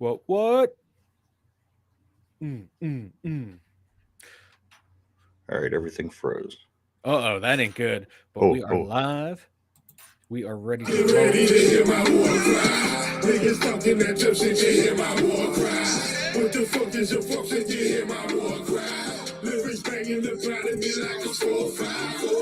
What? Mm, mm, mm. All right, everything froze. Uh-oh, that ain't good. But we Oh, are oh. live. We are ready to Get roll. ready to hear my war cry. Niggas talking that tough shit, you hear my war cry. What the fuck is your fuck shit, you hear my war cry. Lyrics banging the ground at me like a 4-5.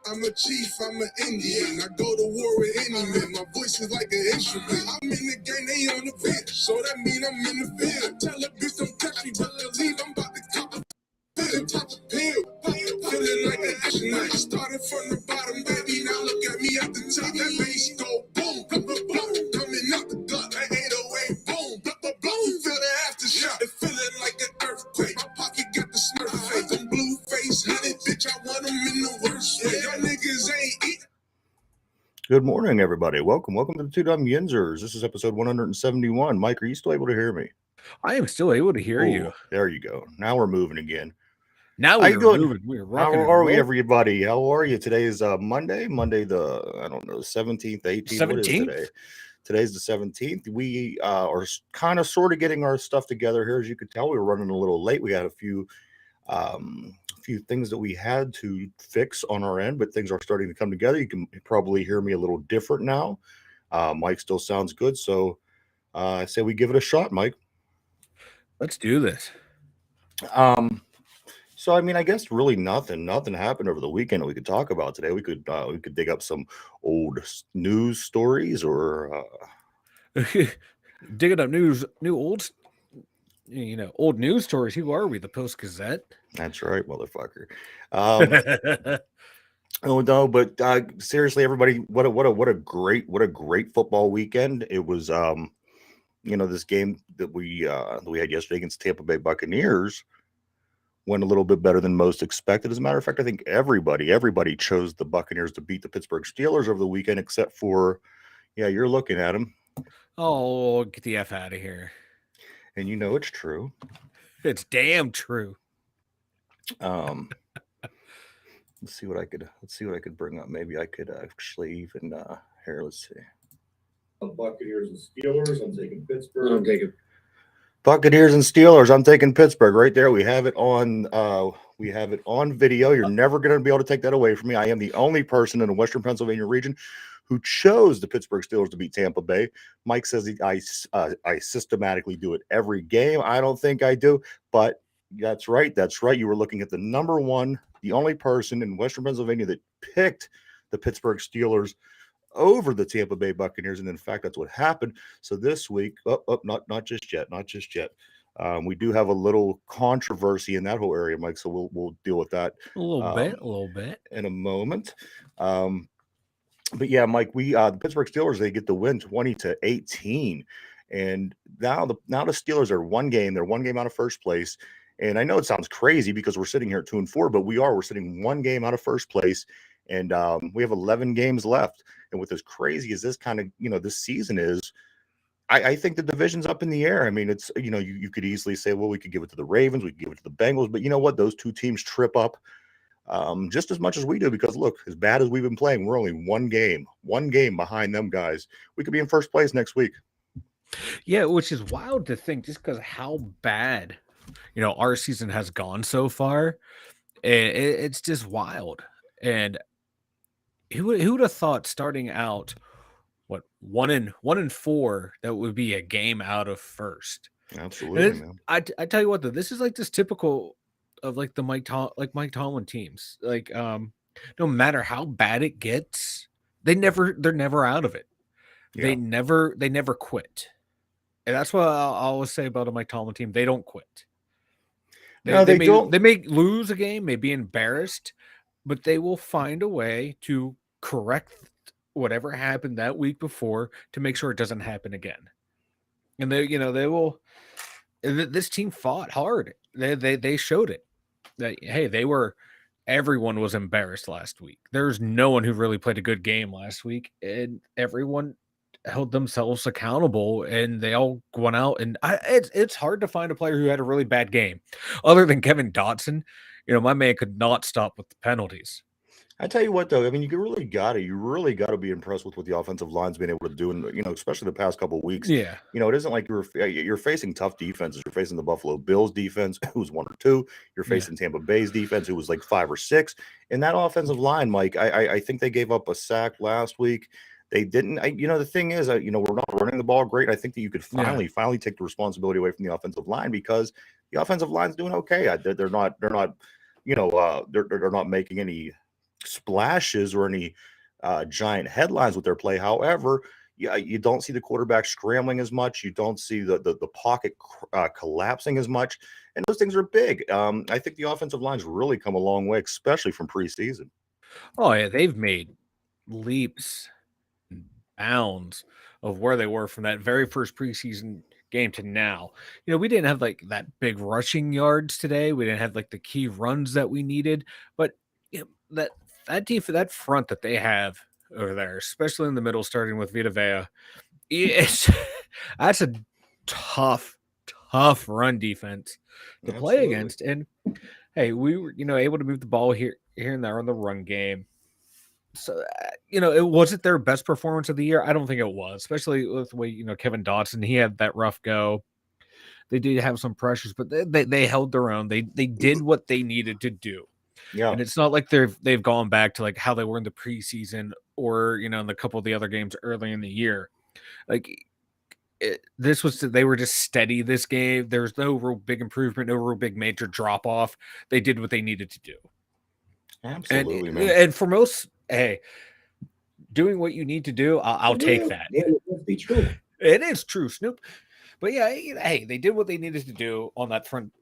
I'm a chief, I'm an Indian. I go to war with any man. My voice is like an instrument. I'm in the game, they on the bench. So that mean I'm in the field. Tell a bitch don't catch me, but leave, I'm about to cop a pill. Feeling like an astronaut. Started from the bottom, baby. Now look at me at the top. That bass go boom, boom, boom, boom. Coming out the gut, that 808, boom, boom, boom, boom. Feel the aftershock. It feeling like an earthquake. My pocket got the smurf face. Them blue face, honey, bitch. I want them in the worst way. Y'all niggas ain't eat. Good morning, everybody. Welcome to the Two Dumb Yinzers. This is episode 171. Mike, are you still able to hear me? I am still able to hear you. There you go. Now we're moving again. Now How you we're doing? moving. We're How rocking. are we, everybody? How are you? Today is Monday. Monday the 17th, 18th. What is 17th? today? Today's the 17th. We are kind of sort of getting our stuff together here. As you could tell, we were running a little late. We had a few things that we had to fix on our end, but things are starting to come together. You can probably hear me a little different now. Mike still sounds good, so I say we give it a shot, Mike. Let's do this. So I mean, I guess really nothing happened over the weekend that we could talk about today. We could dig up some old news stories or Digging up old news stories. Who are we? The Post Gazette. that's right, motherfucker. Oh no, but seriously, everybody, what a great football weekend. It was this game that we had yesterday against Tampa Bay Buccaneers went a little bit better than most expected. As a matter of fact, I think everybody chose the Buccaneers to beat the Pittsburgh Steelers over the weekend, except for, you're looking at them. Oh, get the F out of here. And you know it's true. It's damn true. Let's see what I could bring up. Maybe I could actually even here. Let's see. Buccaneers and Steelers. I'm taking Pittsburgh. I'm taking Buccaneers and Steelers. I'm taking Pittsburgh right there. We have it on. We have it on video. You're never going to be able to take that away from me. I am the only person in the Western Pennsylvania region who chose the Pittsburgh Steelers to beat Tampa Bay. Mike says I systematically do it every game. I don't think I do, but that's right. You were looking at the number one, the only person in Western Pennsylvania that picked the Pittsburgh Steelers over the Tampa Bay Buccaneers, and in fact, that's what happened. So this week, not just yet. We do have a little controversy in that whole area, Mike. So we'll deal with that a little bit in a moment. But yeah, Mike, the Pittsburgh Steelers, they get the win 20-18, and now the Steelers are one game. They're one game out of first place. And I know it sounds crazy because we're sitting here at 2-4, but we're sitting one game out of first place, and we have 11 games left. And with as crazy as this kind of, this season is, I think the division's up in the air. I mean, it's, you could easily say, well, we could give it to the Ravens, we could give it to the Bengals, but you know what? Those two teams trip up just as much as we do, because look, as bad as we've been playing, we're only one game behind them guys. We could be in first place next week. Yeah, which is wild to think, just because how bad, our season has gone so far. It's just wild. And who would have thought starting out, 1-4, that would be a game out of first? Absolutely, man. I tell you what, though, this is like this typical of like the Mike Tomlin teams. Like, no matter how bad it gets, they're never out of it. Yeah. They never quit. And that's what I'll always say about a Mike Tomlin team. They don't quit. They may lose a game, may be embarrassed, but they will find a way to correct whatever happened that week before to make sure it doesn't happen again. And they will. This team fought hard. They showed it. That, hey, everyone was embarrassed last week. There's no one who really played a good game last week, and everyone held themselves accountable, and they all went out. And it's hard to find a player who had a really bad game, other than Kevin Dotson. My man could not stop with the penalties. I tell you what, though, I mean, you really got to be impressed with what the offensive line's been able to do, and especially the past couple of weeks. Yeah. It isn't like you're facing tough defenses. You're facing the Buffalo Bills defense, who's 1 or 2. You're facing Tampa Bay's defense, who was like 5 or 6. And that offensive line, Mike, I think they gave up a sack last week. They didn't. The thing is, we're not running the ball great. I think that you could finally take the responsibility away from the offensive line, because the offensive line's doing okay. They're not making any splashes or any giant headlines with their play. However, you don't see the quarterback scrambling as much. You don't see the pocket collapsing as much, and those things are big. I think the offensive line's really come a long way, especially from preseason. Oh yeah, they've made leaps and bounds of where they were from that very first preseason game to now. We didn't have like that big rushing yards today. We didn't have like the key runs that we needed, but that front that they have over there, especially in the middle, starting with Vita Vea, that's a tough run defense to play against. And hey, we were able to move the ball here and there on the run game. So it wasn't their best performance of the year. I don't think it was, especially with the way Kevin Dotson, he had that rough go. They did have some pressures, but they held their own. They did what they needed to do. Yeah. And it's not like they've gone back to like how they were in the preseason or in a couple of the other games early in the year. Like they were just steady this game. There's no real big improvement, no real big major drop off. They did what they needed to do. Absolutely, man. And for most, hey, doing what you need to do, I'll take that. It must be true. It is true, Snoop. But yeah, hey, they did what they needed to do on that front,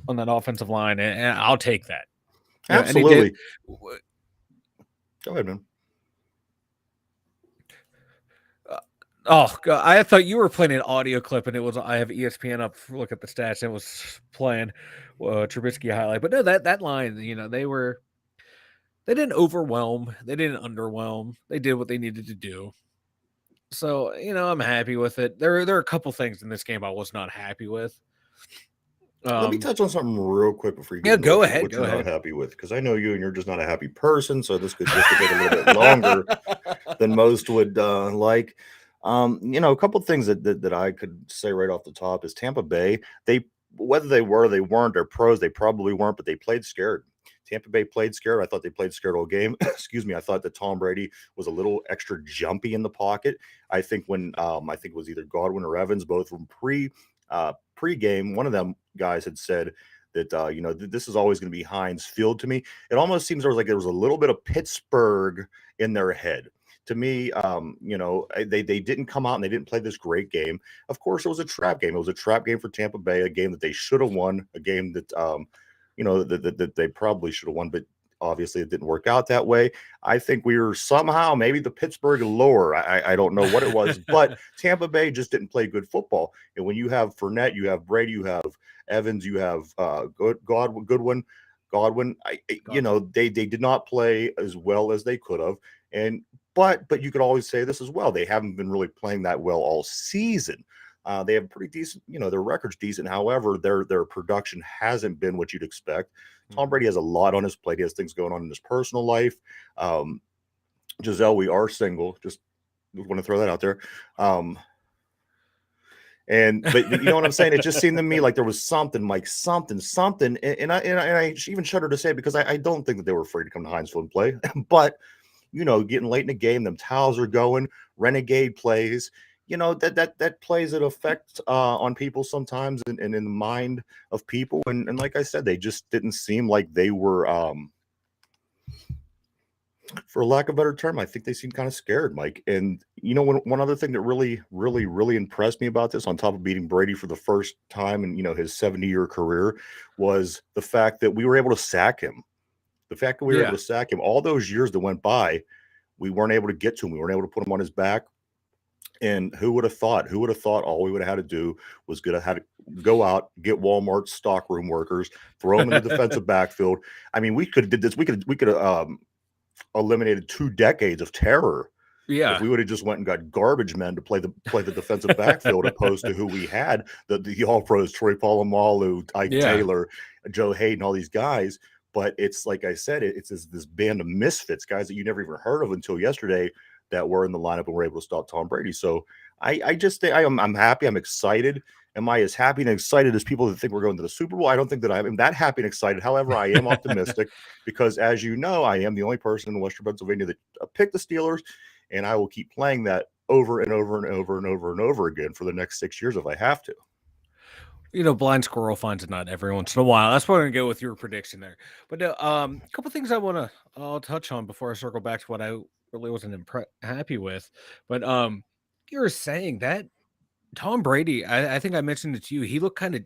on that offensive line, and I'll take that. Absolutely. Go ahead, man. Oh, God, I thought you were playing an audio clip, and I have ESPN up. Look at the stats. And it was playing Trubisky highlight, but no, that line, they didn't overwhelm, they didn't underwhelm. They did what they needed to do. So I'm happy with it. There are a couple things in this game I was not happy with. Let me touch on something real quick before you get go ahead. What go you're ahead. not happy with, because I know you and you're just not a happy person, so this could take a little bit longer than most would like. A couple of things that I could say right off the top is Tampa Bay. Whether they were or they weren't, they're pros. They probably weren't, but they played scared. Tampa Bay played scared. I thought they played scared all game. Excuse me. I thought that Tom Brady was a little extra jumpy in the pocket. I think when I think it was either Godwin or Evans, both from pre-game, one of them guys had said that this is always going to be Heinz Field to me. It almost seems there was a little bit of Pittsburgh in their head. To me, they didn't come out and they didn't play this great game. Of course, it was a trap game. It was a trap game for Tampa Bay, a game that they should have won, a game that that they probably should have won, but obviously it didn't work out that way. I think we were somehow maybe the Pittsburgh lure. I don't know what it was, but Tampa Bay just didn't play good football. And when you have Fournette, you have Brady, you have Evans, you have Godwin. They did not play as well as they could have. But you could always say this as well. They haven't been really playing that well all season. They have pretty decent, their record's decent. However, their production hasn't been what you'd expect. Tom Brady has a lot on his plate. He has things going on in his personal life. Giselle, we are single. Just want to throw that out there. But you know what I'm saying? It just seemed to me like there was something, and I even shudder to say it because I don't think that they were afraid to come to Heinz Field and play. But getting late in the game, them towels are going, renegade plays. That plays an effect on people sometimes and in the mind of people. And like I said, they just didn't seem like they were, for lack of a better term, I think they seemed kind of scared, Mike. And, one other thing that really, really, really impressed me about this, on top of beating Brady for the first time in, his 70-year career, was the fact that we were able to sack him. The fact that we were able to sack him all those years that went by, we weren't able to get to him. We weren't able to put him on his back. And who would have thought? All we would have had to do was go out, get Walmart stockroom workers, throw them in the defensive backfield. I mean, we could have did this. We could have eliminated 2 decades of terror. Yeah, if we would have just went and got garbage men to play the defensive backfield, opposed to who we had, the All Pros, Troy Polamalu, Ike Taylor, Joe Hayden, all these guys. But it's like I said, it's this band of misfits, guys that you never even heard of until yesterday that were in the lineup and were able to stop Tom Brady. So I just think I'm happy. I'm excited. Am I as happy and excited as people that think we're going to the Super Bowl? I don't think that I'm that happy and excited. However, I am optimistic because, as you know, I am the only person in Western Pennsylvania that picked the Steelers, and I will keep playing that over and over and over and over and over again for the next 6 years if I have to. Blind squirrel finds a nut every once in a while. That's what I'm going to go with your prediction there. But a couple things I'll touch on before I circle back to what I really wasn't happy with. But you were saying that Tom Brady, I think I mentioned it to you. He looked kind of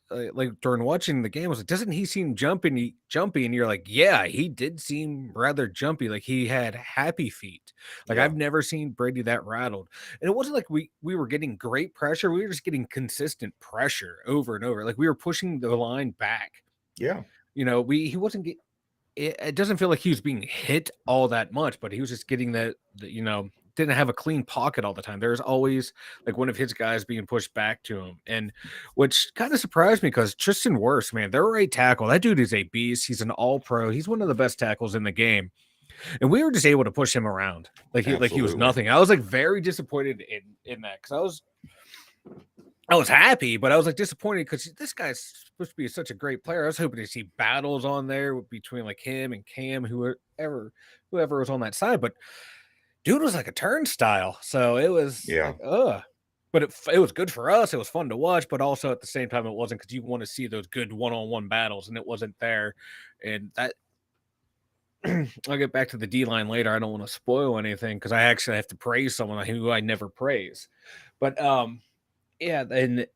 like during watching the game, I was like, doesn't he seem jumpy? And you're like, yeah, he did seem rather jumpy. Like he had happy feet. Like I've never seen Brady that rattled. And it wasn't like we were getting great pressure. We were just getting consistent pressure over and over. Like we were pushing the line back. Yeah. He wasn't it doesn't feel like he was being hit all that much, but he was just getting that didn't have a clean pocket all the time. There's always like one of his guys being pushed back to him, and which kind of surprised me because Tristan Wirfs, man, their right tackle, that dude is a beast. He's an all-pro. He's one of the best tackles in the game, and we were just able to push him around like he was nothing. I was like very disappointed in that because I was happy, but I was like disappointed because this guy's supposed to be such a great player. I was hoping to see battles on there between like him and Cam, whoever was on that side, but dude was like a turnstile. So it was but it was good for us. It was fun to watch, but also at the same time, it wasn't because you want to see those good one-on-one battles, and it wasn't there. And that I'll get back to the D-line later. I don't want to spoil anything because I actually have to praise someone who I never praise. But yeah, and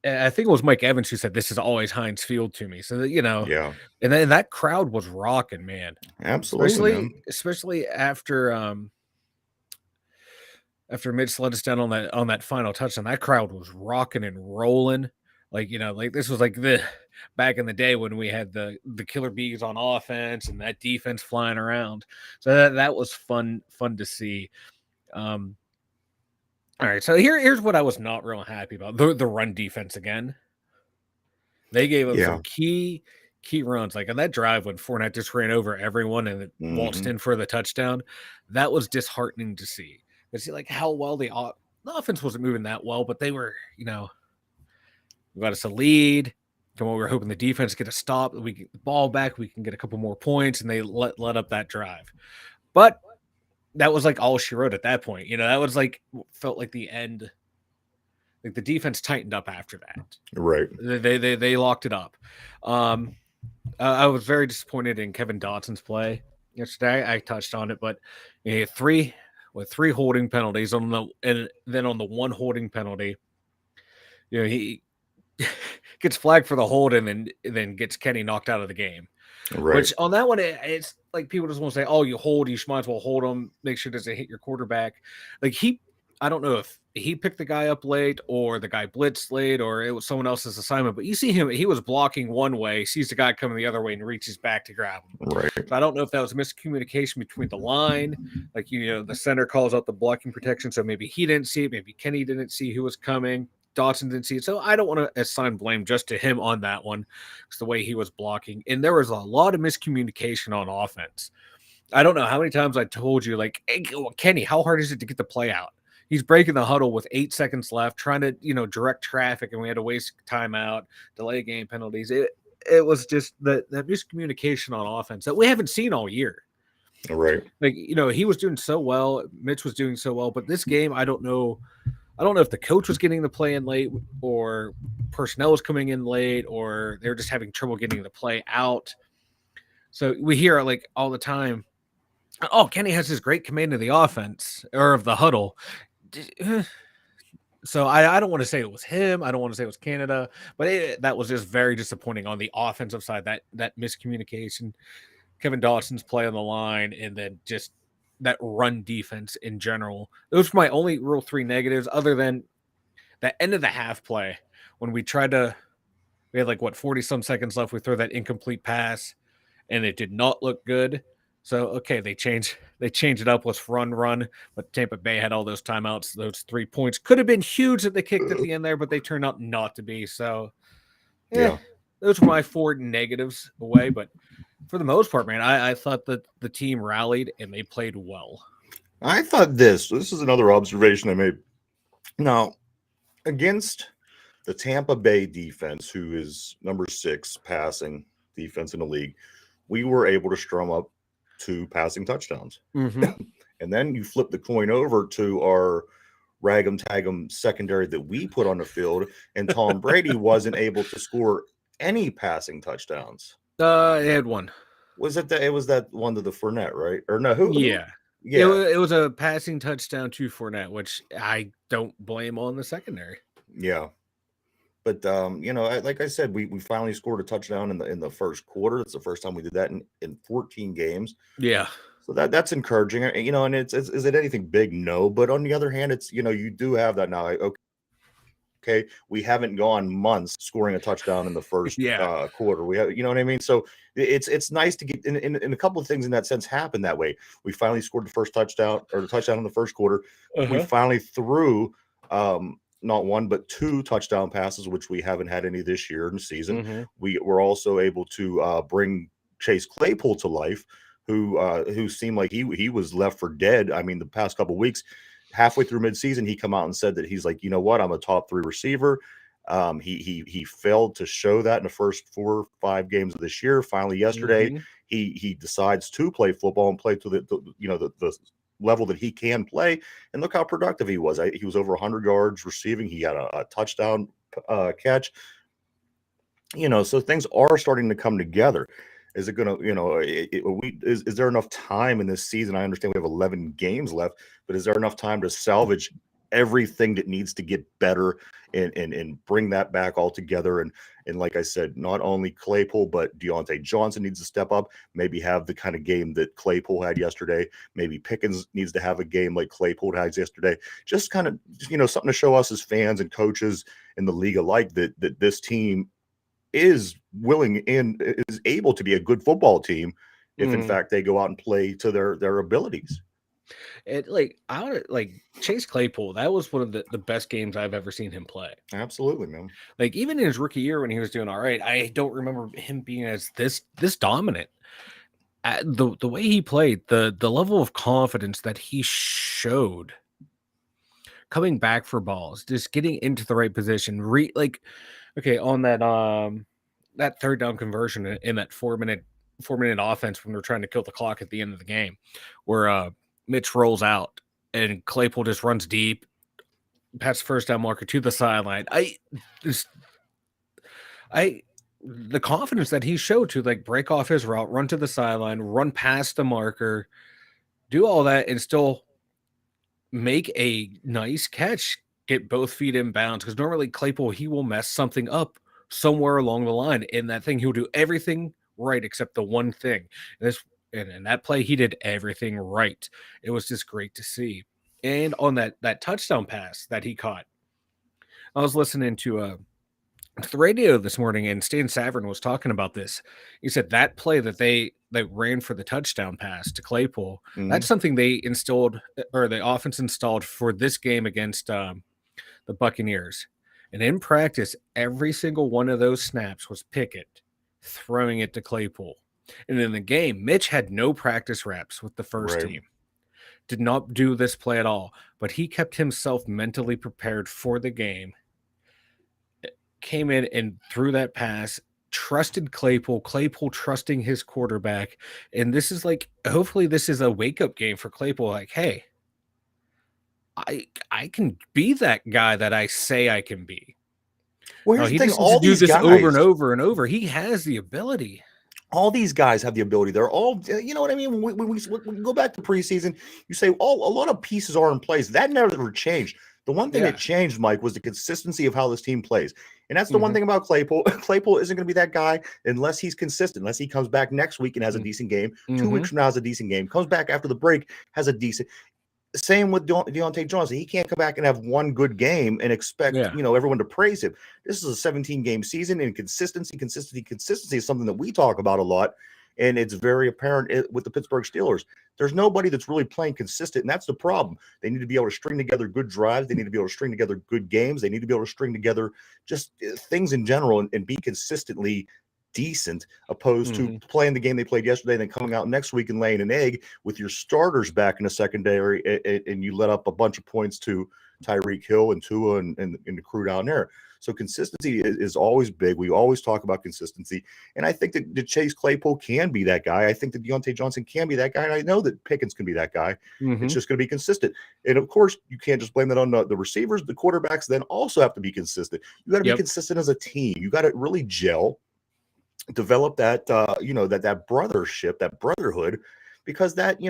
I think it was Mike Evans who said this is always Heinz Field to me. So Yeah. And then that crowd was rocking, man. Absolutely. Especially after Mitch let us down on that final touchdown, that crowd was rocking and rolling. Like, like this was like the back in the day when we had the killer bees on offense and that defense flying around. So that was fun to see. All right, so here's what I was not real happy about. The run defense again. They gave up some key runs. Like on that drive when Fournette just ran over everyone and it waltzed in for the touchdown. That was disheartening to see. But see, like how well the offense wasn't moving that well, but they were, we got us a lead. From what we were hoping the defense get a stop, we get the ball back, we can get a couple more points, and they let up that drive. But that was like all she wrote at that point. That was like felt like the end. Like the defense tightened up after that. Right. They locked it up. I was very disappointed in Kevin Dotson's play yesterday. I touched on it, but he had three holding penalties and then on the one holding penalty, he gets flagged for the hold and then gets Kenny knocked out of the game. Right. Which on that one, it's like people just want to say, "Oh, you might as well hold him. Make sure it doesn't hit your quarterback." Like I don't know if he picked the guy up late or the guy blitzed late or it was someone else's assignment, but you see him, he was blocking one way, sees the guy coming the other way and reaches back to grab him. Right. So I don't know if that was miscommunication between the line, like, the center calls out the blocking protection. So maybe he didn't see it. Maybe Kenny didn't see who was coming. Dotson didn't see it. So I don't want to assign blame just to him on that one. It's the way he was blocking. And there was a lot of miscommunication on offense. I don't know how many times I told you, like, hey, Kenny, how hard is it to get the play out? He's breaking the huddle with 8 seconds left, trying to, direct traffic, and we had to waste timeout, delay game penalties. It was just that miscommunication on offense that we haven't seen all year. Right. Like, he was doing so well. Mitch was doing so well. But this game, I don't know if the coach was getting the play in late or personnel was coming in late or they were just having trouble getting the play out. So we hear, like, all the time, oh, Kenny has this great command of the offense or of the huddle. So I don't want to say it was him. I don't want to say it was Canada, but that was just very disappointing on the offensive side, that miscommunication, Kevin Dotson's play on the line, and then just that run defense in general. Those were my only real 3 negatives other than that end of the half play when we had like 40 some seconds left. We throw that incomplete pass and it did not look good. So, okay, they changed it up. Let's run. But Tampa Bay had all those timeouts. Those 3 points could have been huge that they kicked at the end there, but they turned out not to be. So, yeah. Those were my 4 negatives away. But For the most part, man, I thought that the team rallied and they played well. I thought this is another observation I made. Now, against the Tampa Bay defense, who is number 6 passing defense in the league, we were able to strum up 2 passing touchdowns. Mm-hmm. And then you flip the coin over to our rag'em tag'em secondary that we put on the field, and Tom Brady wasn't able to score any passing touchdowns. It had one. Was it that? It was that one to the Fournette, right? Or no? Who? Yeah. It was a passing touchdown to Fournette, which I don't blame on the secondary. Yeah. But like I said, we finally scored a touchdown in the first quarter. It's the first time we did that in 14 games. Yeah. So that's encouraging. And it's is it anything big? No. But on the other hand, it's you do have that now. Okay, we haven't gone months scoring a touchdown in the first quarter. We have, you know what I mean? So it's nice to get in a couple of things in that sense happen that way. We finally scored the first touchdown or the touchdown in the first quarter. We finally threw not one but 2 touchdown passes, which we haven't had any this year in the season. We were also able to bring Chase Claypool to life, who seemed like he was left for dead. I mean, the past couple of weeks. Halfway through midseason, he come out and said that he's like, you know what, I'm a top 3 receiver. He failed to show that in the first 4 or 5 games of this year. Finally, yesterday, he decides to play football and play to the level that he can play. And look how productive he was. He was over 100 yards receiving. He had a touchdown catch. So things are starting to come together. Is it going to, is there enough time in this season? I understand we have 11 games left, but is there enough time to salvage everything that needs to get better and bring that back all together? And like I said, not only Claypool, but Deontay Johnson needs to step up, maybe have the kind of game that Claypool had yesterday. Maybe Pickens needs to have a game like Claypool had yesterday. Just kind of, something to show us as fans and coaches in the league alike that this team is willing and is able to be a good football team if in fact they go out and play to their abilities. Chase Claypool, that was one of the best games I've ever seen him play. Absolutely, man. Like even in his rookie year when he was doing all right, I don't remember him being as this dominant. The way he played, the level of confidence that he showed coming back for balls, just getting into the right position, on that third down conversion in that 4-minute offense when they're trying to kill the clock at the end of the game, where Mitch rolls out and Claypool just runs deep, past first down marker to the sideline. The confidence that he showed to break off his route, run to the sideline, run past the marker, do all that, and still make a nice catch, get both feet in bounds. Because normally Claypool, he will mess something up somewhere along the line. In that thing, he'll do everything right except the one thing. And in that play, he did everything right. It was just great to see. And on that touchdown pass that he caught, I was listening to the radio this morning, and Stan Savran was talking about this. He said that play that they ran for the touchdown pass to Claypool, that's something they installed, or the offense installed for this game against the Buccaneers. And in practice, every single one of those snaps was Pickett throwing it to Claypool. And in the game, Mitch had no practice reps with the first team. Did not do this play at all. But he kept himself mentally prepared for the game. Came in and threw that pass, trusted Claypool trusting his quarterback. And this is hopefully this is a wake-up game for Claypool. Hey, I can be that guy that I say I can be. Well, here's he the thing, just all do these this guys, over and over and over. He has the ability. All these guys have the ability. They're all, you know what I mean? When we go back to preseason, you say, a lot of pieces are in place. That never changed. The one thing that changed, Mike, was the consistency of how this team plays. And that's the one thing about Claypool. Claypool isn't going to be that guy unless he's consistent, unless he comes back next week and has a decent game. 2 weeks from now has a decent game. Comes back after the break, has a decent. Same with Deontay Johnson. He can't come back and have one good game and expect everyone to praise him. This is a 17-game season, and consistency is something that we talk about a lot, and it's very apparent with the Pittsburgh Steelers. There's nobody that's really playing consistent, and that's the problem. They need to be able to string together good drives. They need to be able to string together good games. They need to be able to string together just things in general and be consistently decent, opposed to playing the game they played yesterday and then coming out next week and laying an egg with your starters back in the secondary, and you let up a bunch of points to Tyreek Hill and Tua and the crew down there. So consistency is always big. We always talk about consistency. And I think that Chase Claypool can be that guy. I think that Deontay Johnson can be that guy. And I know that Pickens can be that guy. It's just going to be consistent. And of course, you can't just blame that on the receivers. The quarterbacks then also have to be consistent. You got to be consistent as a team. You got to really gel, develop that, that brothership, that brotherhood. Because that,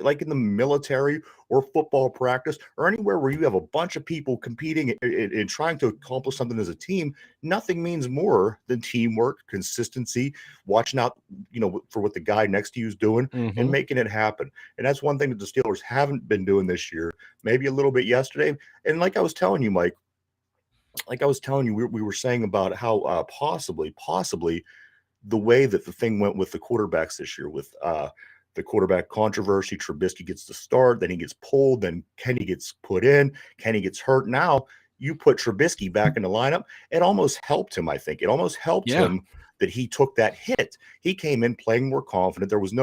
like in the military or football practice or anywhere where you have a bunch of people competing and trying to accomplish something as a team, nothing means more than teamwork, consistency, watching out, for what the guy next to you is doing and making it happen. And that's one thing that the Steelers haven't been doing this year, maybe a little bit yesterday. And like I was telling you, Mike, we were saying about how possibly the way that the thing went with the quarterbacks this year with the quarterback controversy. Trubisky gets the start, then he gets pulled, then Kenny gets put in, Kenny gets hurt. Now you put Trubisky back in the lineup. It almost helped him, I think. It almost helped him that he took that hit. He came in playing more confident. There was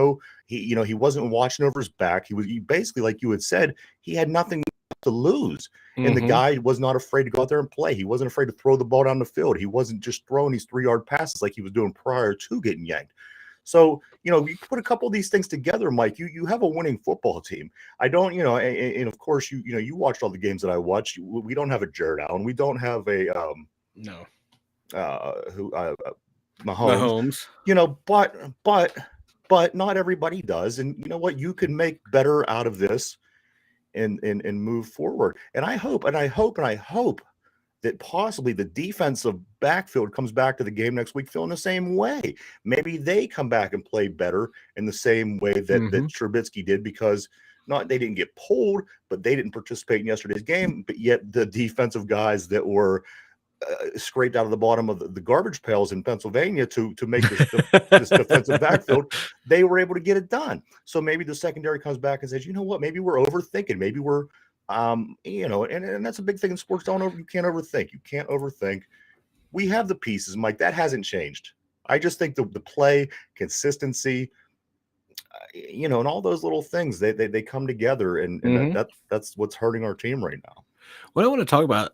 he wasn't watching over his back. He basically, like you had said, he had nothing to lose. And the guy was not afraid to go out there and play. He wasn't afraid to throw the ball down the field. He wasn't just throwing these 3-yard passes like he was doing prior to getting yanked. So, you put a couple of these things together, Mike, you have a winning football team. I don't, and of course, you watched all the games that I watched. We don't have a Jared Allen. We don't have a, Mahomes. But not everybody does. And you know what? You can make better out of this and move forward. And I hope that possibly the defensive backfield comes back to the game next week feeling the same way. Maybe they come back and play better in the same way that Trubisky did, because they didn't get pulled, but they didn't participate in yesterday's game. But yet the defensive guys that were scraped out of the bottom of the garbage pails in Pennsylvania to make this defensive backfield, they were able to get it done. So maybe the secondary comes back and says, you know what, maybe we're overthinking. Maybe we're and that's a big thing in sports. You can't overthink. We have the pieces, Mike. That hasn't changed. I just think the play, consistency, and all those little things, they come together, and that's what's hurting our team right now. What I want to talk about,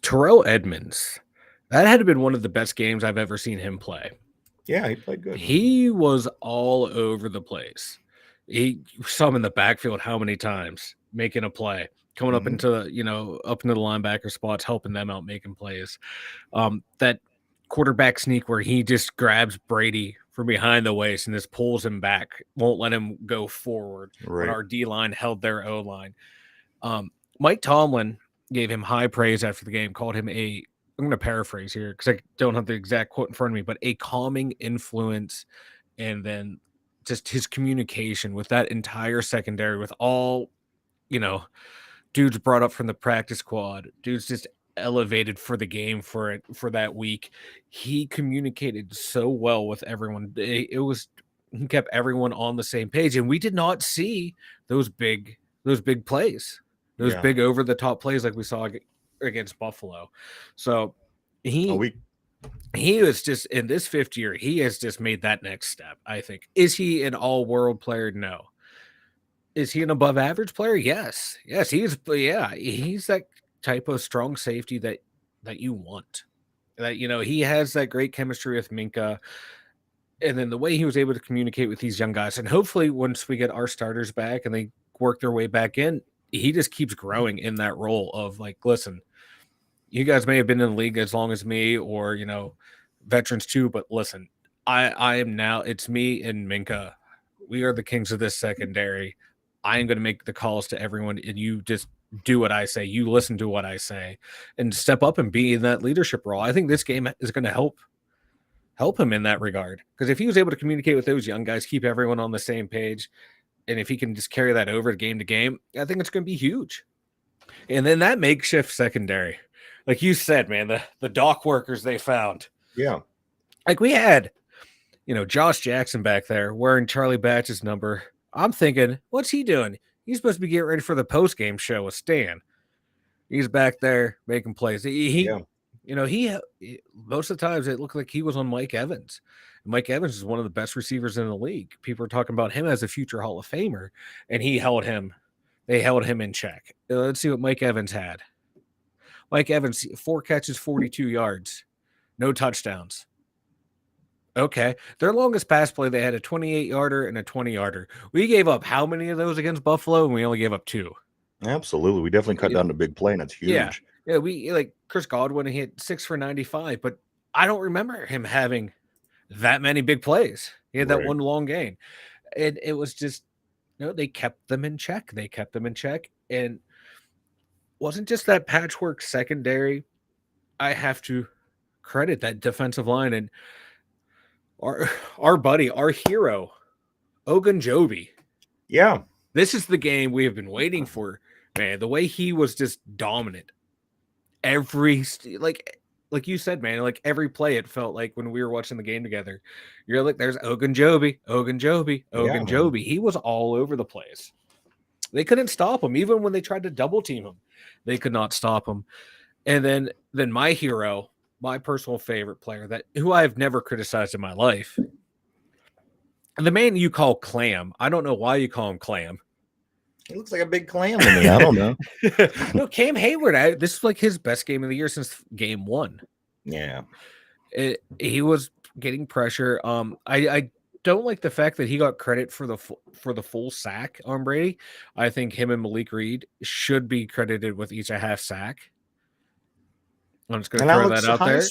Terrell Edmonds. That had been one of the best games I've ever seen him play. Yeah, he played good. He was all over the place. He saw him in the backfield how many times making a play, coming up into the linebacker spots, helping them out, making plays. That quarterback sneak where he just grabs Brady from behind the waist and just pulls him back, won't let him go forward. Right. But our D-line held their O-line. Mike Tomlin gave him high praise after the game, called him I'm going to paraphrase here because I don't have the exact quote in front of me, but a calming influence, and then just his communication with that entire secondary, with all, dudes brought up from the practice squad, dudes just elevated for the game for that week. He communicated so well with everyone. He kept everyone on the same page, and we did not see those big plays, big over the top plays like we saw against Buffalo. So he was just, in this fifth year, he has just made that next step, I think. Is he an all-world player? No. Is he an above-average player? Yes. He's that type of strong safety that you want. That, he has that great chemistry with Minka. And then the way he was able to communicate with these young guys, and hopefully once we get our starters back and they work their way back in, he just keeps growing in that role of like, listen, you guys may have been in the league as long as me, or, veterans too, but listen, I am now, it's me and Minka. We are the kings of this secondary. I am going to make the calls to everyone, and you just do what I say. You listen to what I say and step up and be in that leadership role. I think this game is going to help him in that regard, because if he was able to communicate with those young guys, keep everyone on the same page, and if he can just carry that over game to game, I think it's going to be huge. And then that makeshift secondary, like you said, man, the dock workers they found. Yeah. Like we had, Josh Jackson back there wearing Charlie Batch's number. I'm thinking, what's he doing? He's supposed to be getting ready for the post-game show with Stan. He's back there making plays. He Most of the times it looked like he was on Mike Evans. Mike Evans is one of the best receivers in the league. People are talking about him as a future Hall of Famer, and they held him in check. Let's see what Mike Evans had. Mike Evans, 4 catches, 42 yards, no touchdowns. Okay. Their longest pass play, they had a 28-yarder and a 20-yarder. We gave up how many of those against Buffalo? And we only gave up 2. Absolutely. We definitely cut down the big play, and that's huge. Yeah, we like Chris Godwin, he hit 6 for 95, but I don't remember him having that many big plays. He had that one long game. And it was just, they kept them in check. And wasn't just that patchwork secondary. I have to credit that defensive line and our buddy, our hero, Ogunjobi. Yeah. This is the game we have been waiting for, man. The way he was just dominant. Like you said, man, like every play, it felt like when we were watching the game together, you're like, there's Ogunjobi. Yeah, he was all over the place. They couldn't stop him. Even when they tried to double team him, they could not stop him. And then my hero, my personal favorite player, who I've never criticized in my life, the man you call Clam. I don't know why you call him Clam. He looks like a big clam to me. I don't know. No, Cam Hayward. This is like his best game of the year since game 1. Yeah. He was getting pressure. I don't like the fact that he got credit for the full sack on Brady. I think him and Malik Reed should be credited with each a half sack. I'm just going to throw that out there.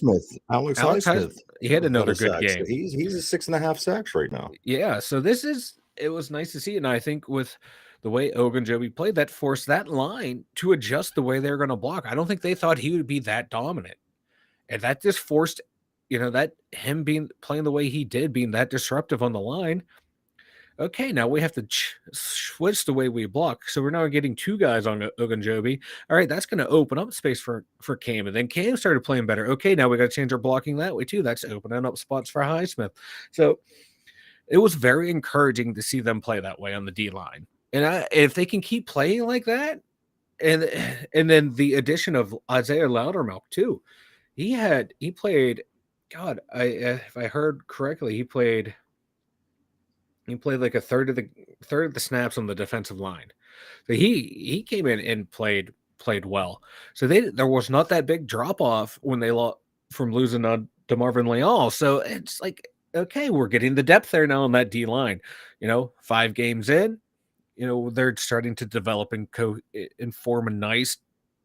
Alex Highsmith. He had another good game. So he's a 6.5 sacks right now. Yeah. So it was nice to see. And I think with the way Ogunjobi played, that forced that line to adjust the way they're going to block. I don't think they thought he would be that dominant. And that just forced, that him playing the way he did, being that disruptive on the line. Okay, now we have to switch the way we block. So we're now getting 2 guys on Ogunjobi. All right, that's going to open up space for Cam. And then Cam started playing better. Okay, now we got to change our blocking that way too. That's opening up spots for Highsmith. So it was very encouraging to see them play that way on the D line. And if they can keep playing like that, and then the addition of Isaiah Loudermilk too, he played. God, if I heard correctly, he played like a third of the snaps on the defensive line. So he came in and played well. So there was not that big drop off when they lost from losing to Marvin Leal. So it's like, okay, we're getting the depth there now on that D line. 5 games in, they're starting to develop and form a nice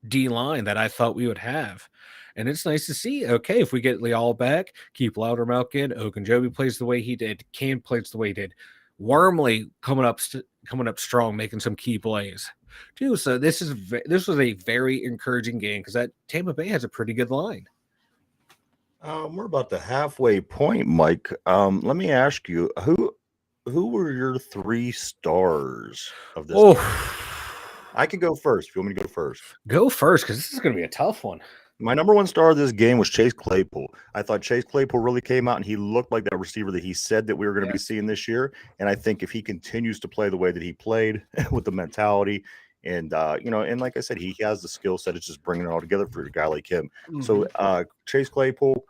D line that I thought we would have. And it's nice to see, okay, if we get Leal back, keep Loudermilk in, Ogunjobi plays the way he did, Cam plays the way he did, Wormley coming up strong, making some key plays too. So this was a very encouraging game because that Tampa Bay has a pretty good line. We're about the halfway point, Mike. Let me ask you, who were your 3 stars of this game? I can go first if you want me to go first. Go first, because this is going to be a tough one. My number 1 star of this game was Chase Claypool. I thought Chase Claypool really came out, and he looked like that receiver that he said that we were going to be seeing this year. And I think if he continues to play the way that he played with the mentality and, and like I said, he has the skill set. It's just bringing it all together for a guy like him. Mm-hmm. So Chase Claypool,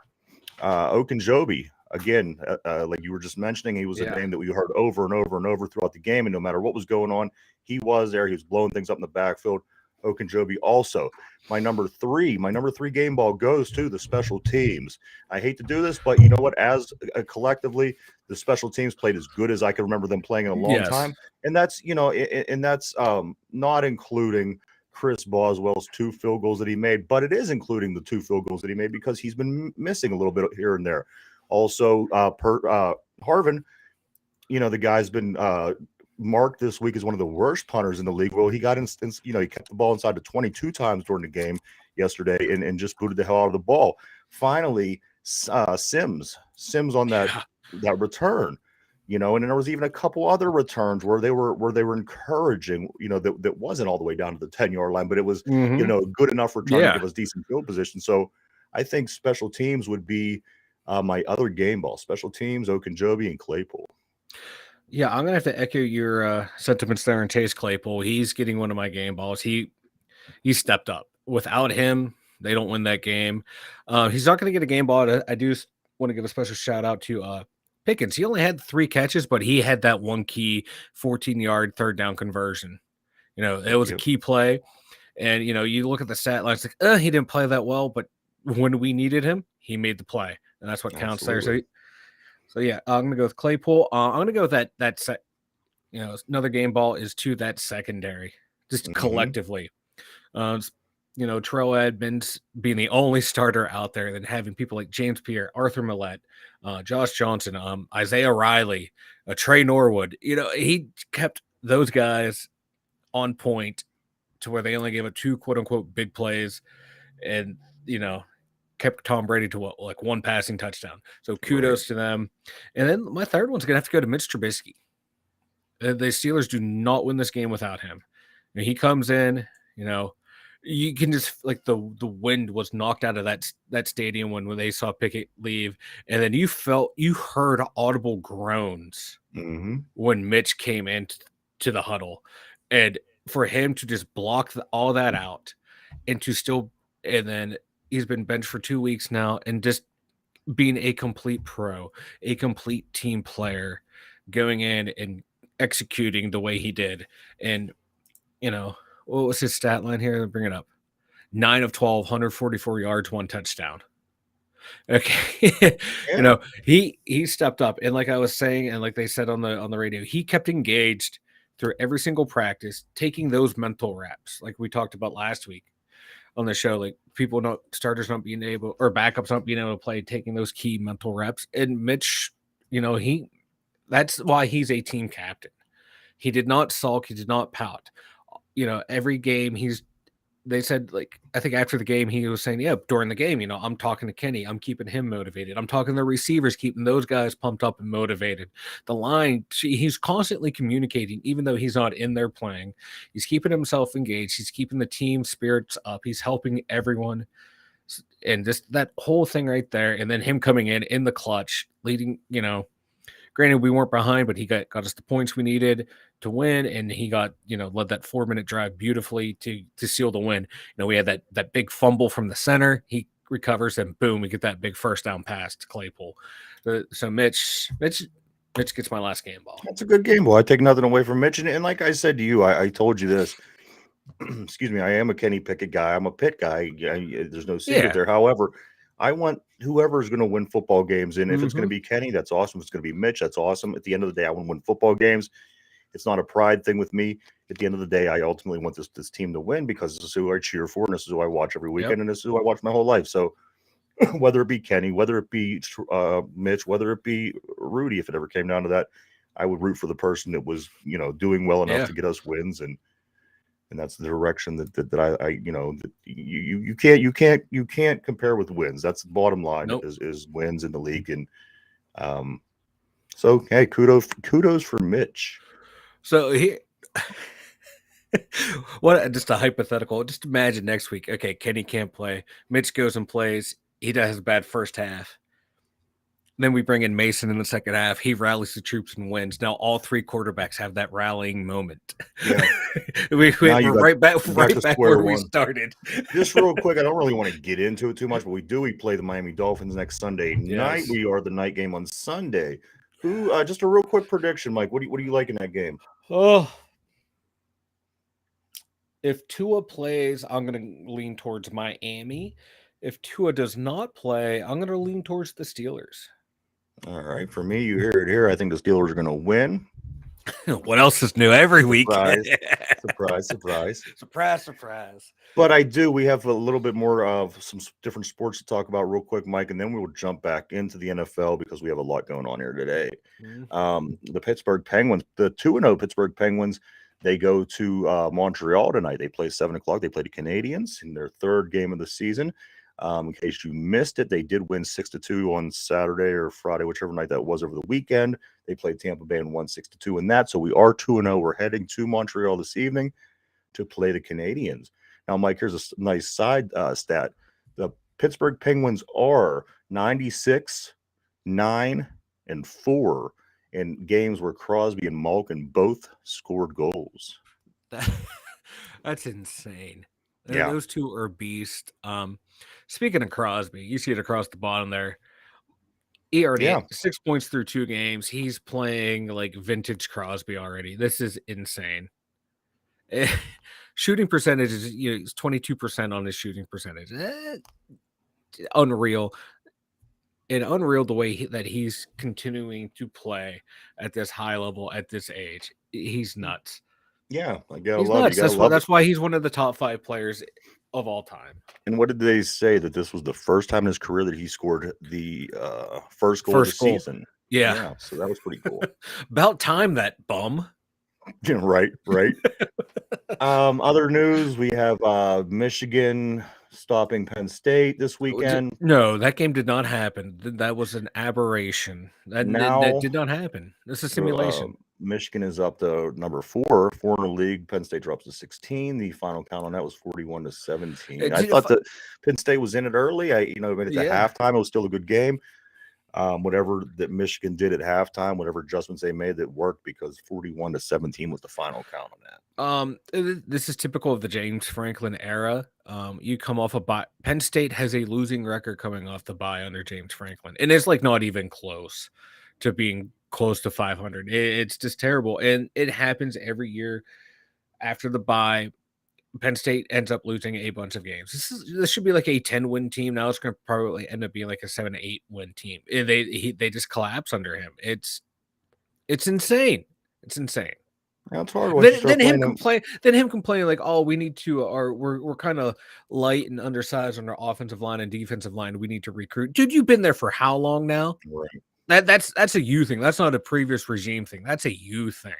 Ogunjobi, again, like you were just mentioning, he was a name that we heard over and over and over throughout the game. And no matter what was going on, he was there. He was blowing things up in the backfield. Ogunjobi also. My number 3 game ball goes to the special teams. I hate to do this, but you know what? As collectively, the special teams played as good as I can remember them playing in a long time. And that's, not including Chris Boswell's 2 field goals that he made, but it is including the 2 field goals that he made because he's been missing a little bit here and there. Also, Harvin, the guy's been marked this week as one of the worst punters in the league. Well, he got he kept the ball inside to 22 times during the game yesterday and just booted the hell out of the ball. Finally, Sims on that return, and then there was even a couple other returns where they were encouraging, that wasn't all the way down to the 10-yard line, but it was, good enough return to give us decent field position. So I think special teams would be my other game ball. Special teams, Ogunjobi and Claypool. Yeah, I'm going to have to echo your sentiments there on Chase Claypool. He's getting one of my game balls. He stepped up. Without him, They don't win that game. He's not going to get a game ball. I do want to give a special shout out to Pickens. He only had 3 catches, but he had that one key 14-yard third down conversion. It was a key play. And, you look at the stat lines, like, he didn't play that well, but when we needed him, he made the play. And that's what counts there. So yeah, I'm going to go with Claypool. I'm going to go with that set. Another game ball is to that secondary, just collectively. Terrell Edmonds being the only starter out there, then having people like James Pierre, Arthur Millette, Josh Johnson, Isaiah Riley, Trey Norwood. He kept those guys on point to where they only gave up 2 quote unquote big plays, and kept Tom Brady to like 1 passing touchdown. So kudos to them. And then my third one's gonna have to go to Mitch Trubisky. The Steelers do not win this game without him. He comes in, you can just like the wind was knocked out of that stadium when they saw Pickett leave, and then you heard audible groans when Mitch came in to the huddle, and for him to just block all that out and then he's been benched for 2 weeks now, and just being a complete pro, a complete team player, going in and executing the way he did. And, what was his stat line here? Bring it up. 9 of 12, 144 yards, 1 touchdown. Okay. He stepped up. And like I was saying, and like they said on the radio, he kept engaged through every single practice, taking those mental reps, like we talked about last week on the show, like starters not being able, or backups not being able to play, taking those key mental reps. And Mitch, that's why he's a team captain. He did not sulk. He did not pout. Every game they said, like, I think after the game, he was saying, during the game, I'm talking to Kenny. I'm keeping him motivated. I'm talking to the receivers, keeping those guys pumped up and motivated. The line, he's constantly communicating, even though he's not in there playing. He's keeping himself engaged. He's keeping the team spirits up. He's helping everyone. And just that whole thing right there. And then him coming in the clutch, leading, granted, we weren't behind, but he got us the points we needed to win, and he got, led that 4-minute drive beautifully to seal the win. We had that big fumble from the center. He recovers, and boom, we get that big first down pass to Claypool. So Mitch gets my last game ball. That's a good game ball. I take nothing away from Mitch. And like I said to you, I told you this. Excuse me. I am a Kenny Pickett guy. I'm a Pitt guy. There's no secret there. However, I want whoever's going to win football games. And if it's going to be Kenny, that's awesome. If it's going to be Mitch, that's awesome. At the end of the day, I want to win football games. It's not a pride thing with me. At the end of the day, I ultimately want this team to win, because this is who I cheer for, and this is who I watch every weekend, and this is who I watch my whole life. So whether it be Kenny, whether it be Mitch, whether it be Rudy, if it ever came down to that, I would root for the person that was, doing well enough to get us wins. And that's the direction that I that you can't compare with wins. That's the bottom line. Is wins in the league. And so hey, kudos for Mitch. So here, just a hypothetical. Just imagine next week. Okay, Kenny can't play. Mitch goes and plays. He has a bad first half. Then we bring in Mason in the second half. He rallies the troops and wins. Now all 3 quarterbacks have that rallying moment. Yeah. we're right back where we started. Just real quick, I don't really want to get into it too much, but we play the Miami Dolphins next Sunday night. We are the night game on Sunday. Who? Just a real quick prediction, Mike. What do you like in that game? Oh, if Tua plays, I'm going to lean towards Miami. If Tua does not play, I'm going to lean towards the Steelers. All right. For me, you hear it here. I think the Steelers are going to win. What else is new every week? Surprise. But we have a little bit more of some different sports to talk about real quick, Mike, and then we will jump back into the NFL because we have a lot going on here today. The Pittsburgh Penguins, the 2-0 Pittsburgh Penguins, they go to Montreal tonight. They play 7 o'clock. They play the Canadiens in their 3rd game of the season. In case you missed it, they did win 6-2 on Saturday or Friday, whichever night that was over the weekend. They played Tampa Bay and won 6-2 in that. So we are 2-0. We're heading to Montreal this evening to play the Canadiens. Now, Mike, here's a nice side stat. The Pittsburgh Penguins are 96, 9, and 4 in games where Crosby and Malkin both scored goals. That's insane. Yeah. Those two are beast. Speaking of Crosby, you see it across the bottom there. He already Yeah. 6 points through 2 games. He's playing like vintage Crosby already. This is insane. Shooting percentage is, he's 22% on his shooting percentage. Unreal. And unreal the way that he's continuing to play at this high level at this age. He's nuts. Yeah, I gotta He's love it. nuts. You gotta love it. That's why he's one of the top 5 players of all time. And what did they say, that this was the first time in his career that he scored the first goal of the season? Yeah. So that was pretty cool. About time, that bum. Yeah, right. Other news, we have Michigan stopping Penn State this weekend. No, that game did not happen. That was an aberration. That did not happen. This is a simulation. Michigan is up to number 4 in the league. Penn State drops to 16. The final count on that was 41-17. I thought that Penn State was in it early. At halftime, it was still a good game. Whatever that Michigan did at halftime, whatever adjustments they made, that worked, because 41-17 was the final count on that. This is typical of the James Franklin era. You come off a bye. Penn State has a losing record coming off the bye under James Franklin, and it's like not even close to being close to 500. It's just terrible, and it happens every year after the bye. Penn State ends up losing a bunch of games. This should be like a 10-win team. Now it's going to probably end up being like a 7-8 win team. They just collapse under him. It's insane. It's insane. Yeah, it's hard. Then him complaining like, oh, we need to, or we're kind of light and undersized on our offensive line and defensive line. We need to recruit. Dude, you've been there for how long now? Right. That's a you thing. That's not a previous regime thing. That's a you thing.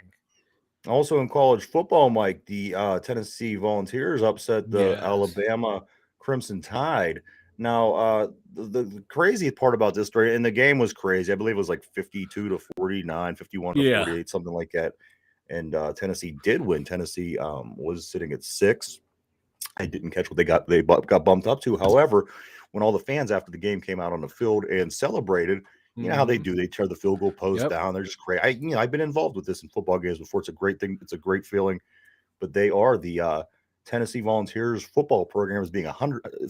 Also in college football, Mike, the Tennessee Volunteers upset the Alabama Crimson Tide. Now, the crazy part about this story, and the game was crazy. I believe it was like 52-49, 51-48, something like that. And Tennessee did win. Tennessee was sitting at 6. I didn't catch what they got bumped up to. However, when all the fans after the game came out on the field and celebrated, you know how they do. They tear the field goal post down. They're just crazy. I've been involved with this in football games before. It's a great thing. It's a great feeling. But they are the Tennessee Volunteers football program is being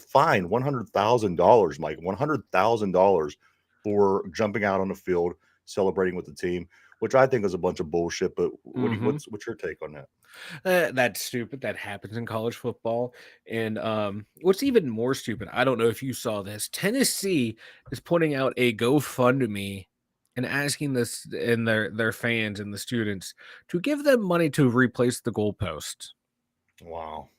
fined $100,000, Mike, $100,000 for jumping out on the field, celebrating with the team, which I think is a bunch of bullshit. But what's your take on that? That's stupid. That happens in college football. And what's even more stupid, I don't know if you saw this. Tennessee is putting out a GoFundMe and asking this and their fans and the students to give them money to replace the goalpost. Wow.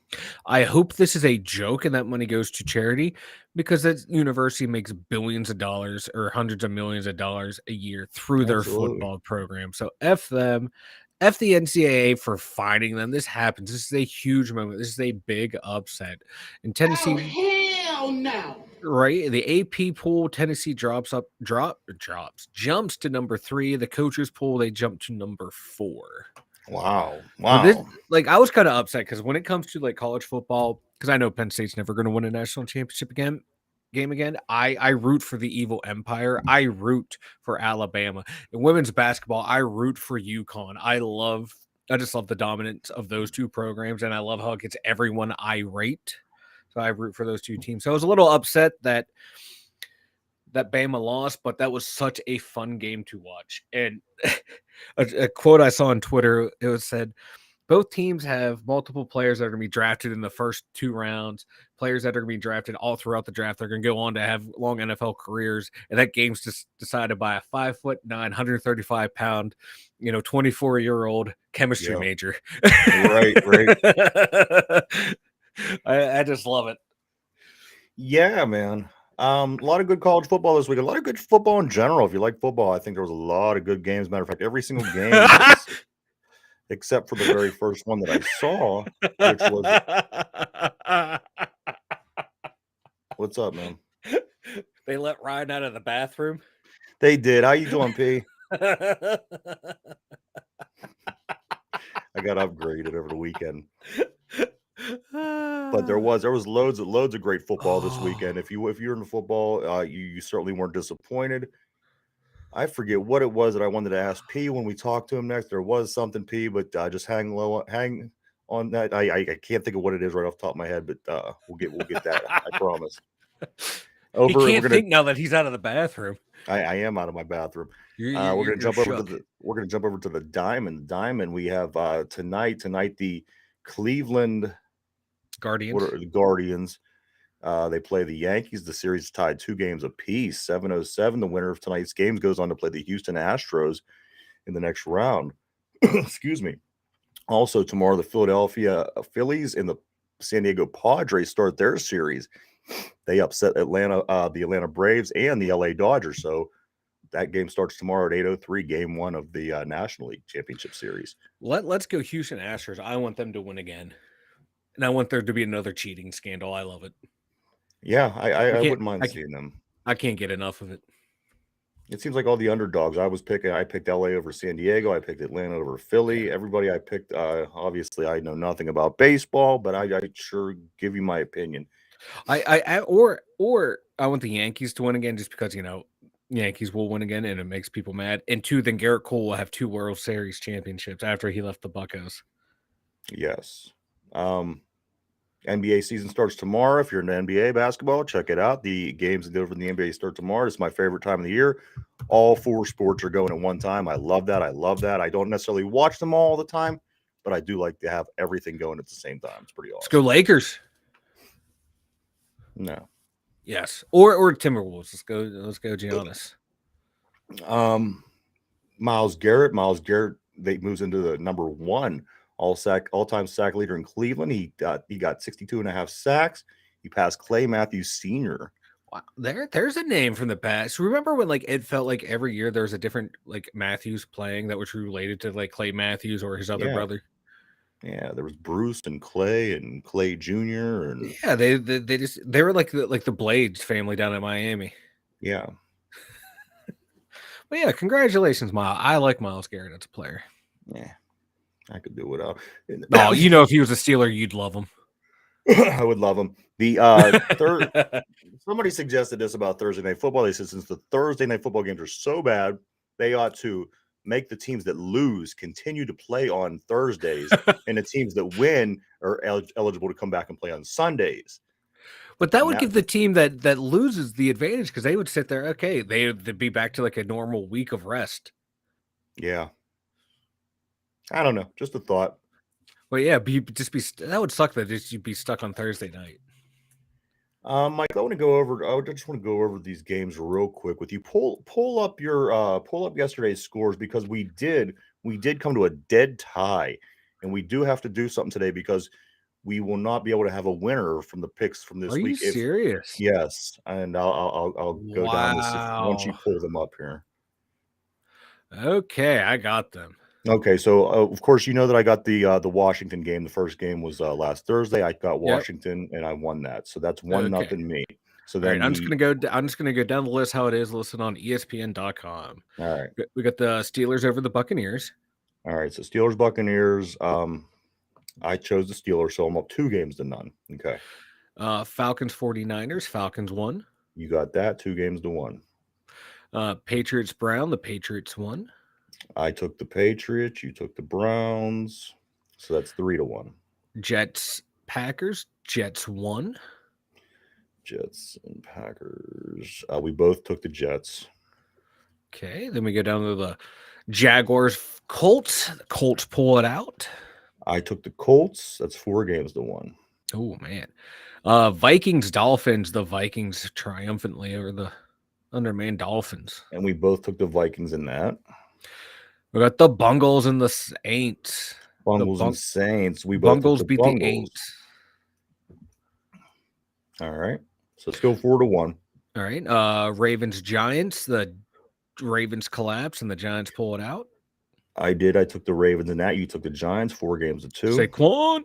I hope this is a joke and that money goes to charity, because that university makes billions of dollars or hundreds of millions of dollars a year through their football program. So F them. F the NCAA for fining them. This happens. This is a huge moment. This is a big upset. In Tennessee, hell no. Right? The AP poll, Tennessee jumps to number 3. The coaches poll, they jump to number 4. Wow. I was kind of upset because when it comes to like college football, because I know Penn State's never going to win a national championship game again. I root for the evil empire. I root for Alabama. In women's basketball, I root for UConn. I just love the dominance of those two programs, and I love how it gets everyone irate. So I root for those two teams. So I was a little upset that Bama lost, but that was such a fun game to watch. And a quote I saw on Twitter, it said, both teams have multiple players that are going to be drafted in the first 2 rounds, players that are going to be drafted all throughout the draft. They're going to go on to have long NFL careers. And that game's just decided by a 5'9", 135-pound, 24-year-old chemistry major. Right. I just love it. Yeah, man. A lot of good college football this week. A lot of good football in general. If you like football, I think there was a lot of good games. Matter of fact, every single game except for the very first one that I saw, which was what's up, man? They let Ryan out of the bathroom. They did. How you doing, P? I got upgraded over the weekend. But there was loads of great football this weekend. If you're into football, you certainly weren't disappointed. I forget what it was that I wanted to ask P when we talked to him next. There was something, P, but just hang on that. I can't think of what it is right off the top of my head, but we'll get that. I promise. He can't think now that he's out of the bathroom. I am out of my bathroom. We're gonna jump over to the Diamond. We have tonight the Cleveland Guardians. They play the Yankees. The series is tied 2 games apiece, 7-7. The winner of tonight's games goes on to play the Houston Astros in the next round. Excuse me. Also tomorrow, the Philadelphia Phillies and the San Diego Padres start their series. They upset the Atlanta Braves and the LA Dodgers. So that game starts tomorrow at 8:03, game 1 of the National League Championship Series. Let's go Houston Astros. I want them to win again. And I want there to be another cheating scandal. I love it. Yeah, I wouldn't mind seeing them. I can't get enough of it. It seems like all the underdogs. I picked LA over San Diego. I picked Atlanta over Philly. Everybody I picked, obviously I know nothing about baseball, but I sure give you my opinion. Or I want the Yankees to win again just because, Yankees will win again and it makes people mad. And 2, then Garrett Cole will have 2 World Series championships after he left the Buccos. Yes. NBA season starts tomorrow. If you're into NBA basketball, check it out. The games that go over in the NBA start tomorrow. It's my favorite time of the year. All 4 sports are going at one time. I love that. I don't necessarily watch them all the time, but I do like to have everything going at the same time. It's pretty awesome. Let's go Lakers. No. Yes. Or Timberwolves. Let's go Giannis. Miles Garrett, they moves into the number 1 all-time sack leader in Cleveland. He got 62.5 sacks. He passed Clay Matthews Sr. Wow, there's a name from the past. Remember when it felt like every year there was a different Matthews playing that was related to Clay Matthews or his other brother? Yeah, there was Bruce and Clay Jr. and yeah, they were like the Blades family down in Miami. Yeah. But yeah, congratulations, Miles. I like Miles Garrett as a player. Yeah. I could do without. Oh, if he was a Steeler, you'd love him. I would love him. The somebody suggested this about Thursday Night Football. They said since the Thursday Night Football games are so bad, they ought to make the teams that lose continue to play on Thursdays, and the teams that win are eligible to come back and play on Sundays. But that would give the team that loses the advantage because they would sit there. Okay, they'd be back to a normal week of rest. Yeah. I don't know. Just a thought. Well, yeah, that would suck that you'd be stuck on Thursday night. Mike, I just want to go over these games real quick with you. Pull up yesterday's scores because we did come to a dead tie, and we do have to do something today because we will not be able to have a winner from the picks from this week. Are you serious? Yes, and I'll go down this once you pull them up here. Okay, I got them. Okay, so of course you know that I got the Washington game. The first game was last Thursday. I got Washington and I won that. So that's 1-0 me. So then I'm just gonna go down the list how it is listed on ESPN.com. All right, we got the Steelers over the Buccaneers. All right, so Steelers Buccaneers. I chose the Steelers, so I'm up 2-0. Okay. Falcons 49ers. Falcons won. You got that 2-1. Patriots Brown. The Patriots won. I took the Patriots. You took the Browns. So that's 3-1. Jets Packers. Jets won. Jets and Packers. We both took the Jets. Okay, then we go down to the Jaguars Colts. The Colts pull it out. I took the Colts. That's 4-1. Oh man. Vikings Dolphins. The Vikings triumphantly over the undermanned Dolphins. And we both took the Vikings in that. We got the Bungles and the Saints. Bungles and Saints. We both Bungles beat the Saints. All right. So let's go 4-1. All right. Ravens Giants. The Ravens collapse and the Giants pull it out. I did. I took the Ravens in that. You took the Giants 4-2.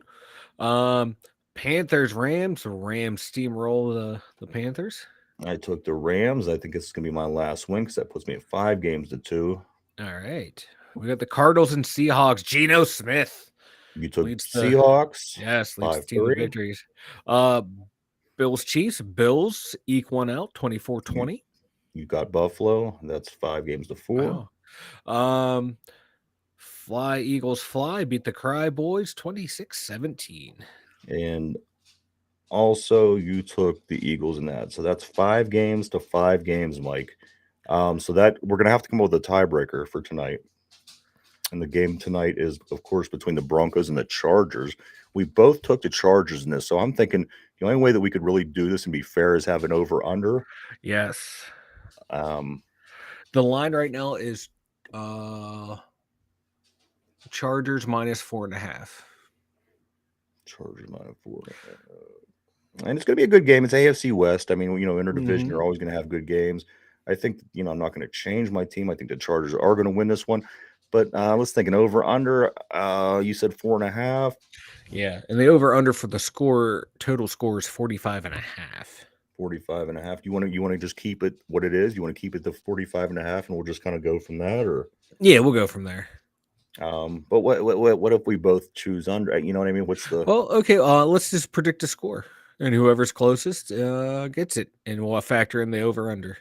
Saquon. Panthers Rams. The Rams steamroll the Panthers. I took the Rams. I think it's going to be my last win because that puts me at 5-2. All right. We got the Cardinals and Seahawks. Geno Smith. You took Seahawks. Yes, leads the team with victories. Bills Chiefs. Bills eke one out, 24-20. You got Buffalo. That's 5-4. Wow. Fly, Eagles fly. Beat the Cry Boys 26-17. And also, you took the Eagles in that. So that's 5 games to 5 games, Mike. So that we're going to have to come up with a tiebreaker for tonight. And the game tonight is, of course, between the Broncos and the Chargers. We both took the Chargers in this. So I'm thinking the only way that we could really do this and be fair is have an over-under. Yes. Um, The line right now is Chargers minus 4.5. Chargers minus 4. And it's going to be a good game. It's AFC West. I mean, interdivision, you're always going to have good games. I think, I'm not going to change my team. I think the Chargers are going to win this one. But let's think an over-under. You said 4.5. Yeah, and the over-under for the total score is 45.5. 45.5. You want to just keep it what it is? You want to keep it to 45.5, and we'll just kind of go from that, or? Yeah, we'll go from there. But what if we both choose under? You know what I mean? What's the? Well, okay. Let's just predict a score, and whoever's closest gets it, and we'll factor in the over/under.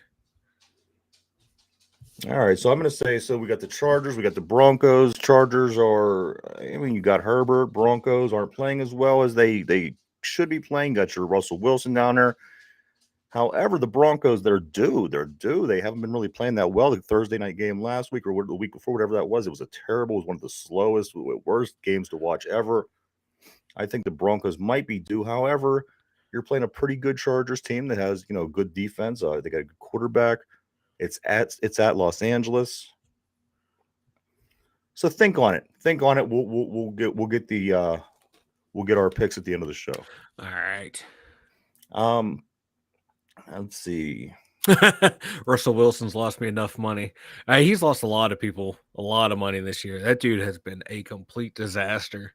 All right, so I'm going to say, so we got the Chargers, we got the Broncos. Chargers are, you got Herbert. Broncos aren't playing as well as they should be playing. Got your Russell Wilson down there. However, the Broncos, they're due. They haven't been really playing that well. The Thursday night game last week or the week before, whatever that was, it was it was one of the slowest, worst games to watch ever. I think the Broncos might be due. However, you're playing a pretty good Chargers team that has, good defense. They got a good quarterback. It's at Los Angeles. So think on it. We'll get our picks at the end of the show. All right. Let's see. Russell Wilson's lost me enough money. He's lost a lot of people a lot of money this year. That dude has been a complete disaster.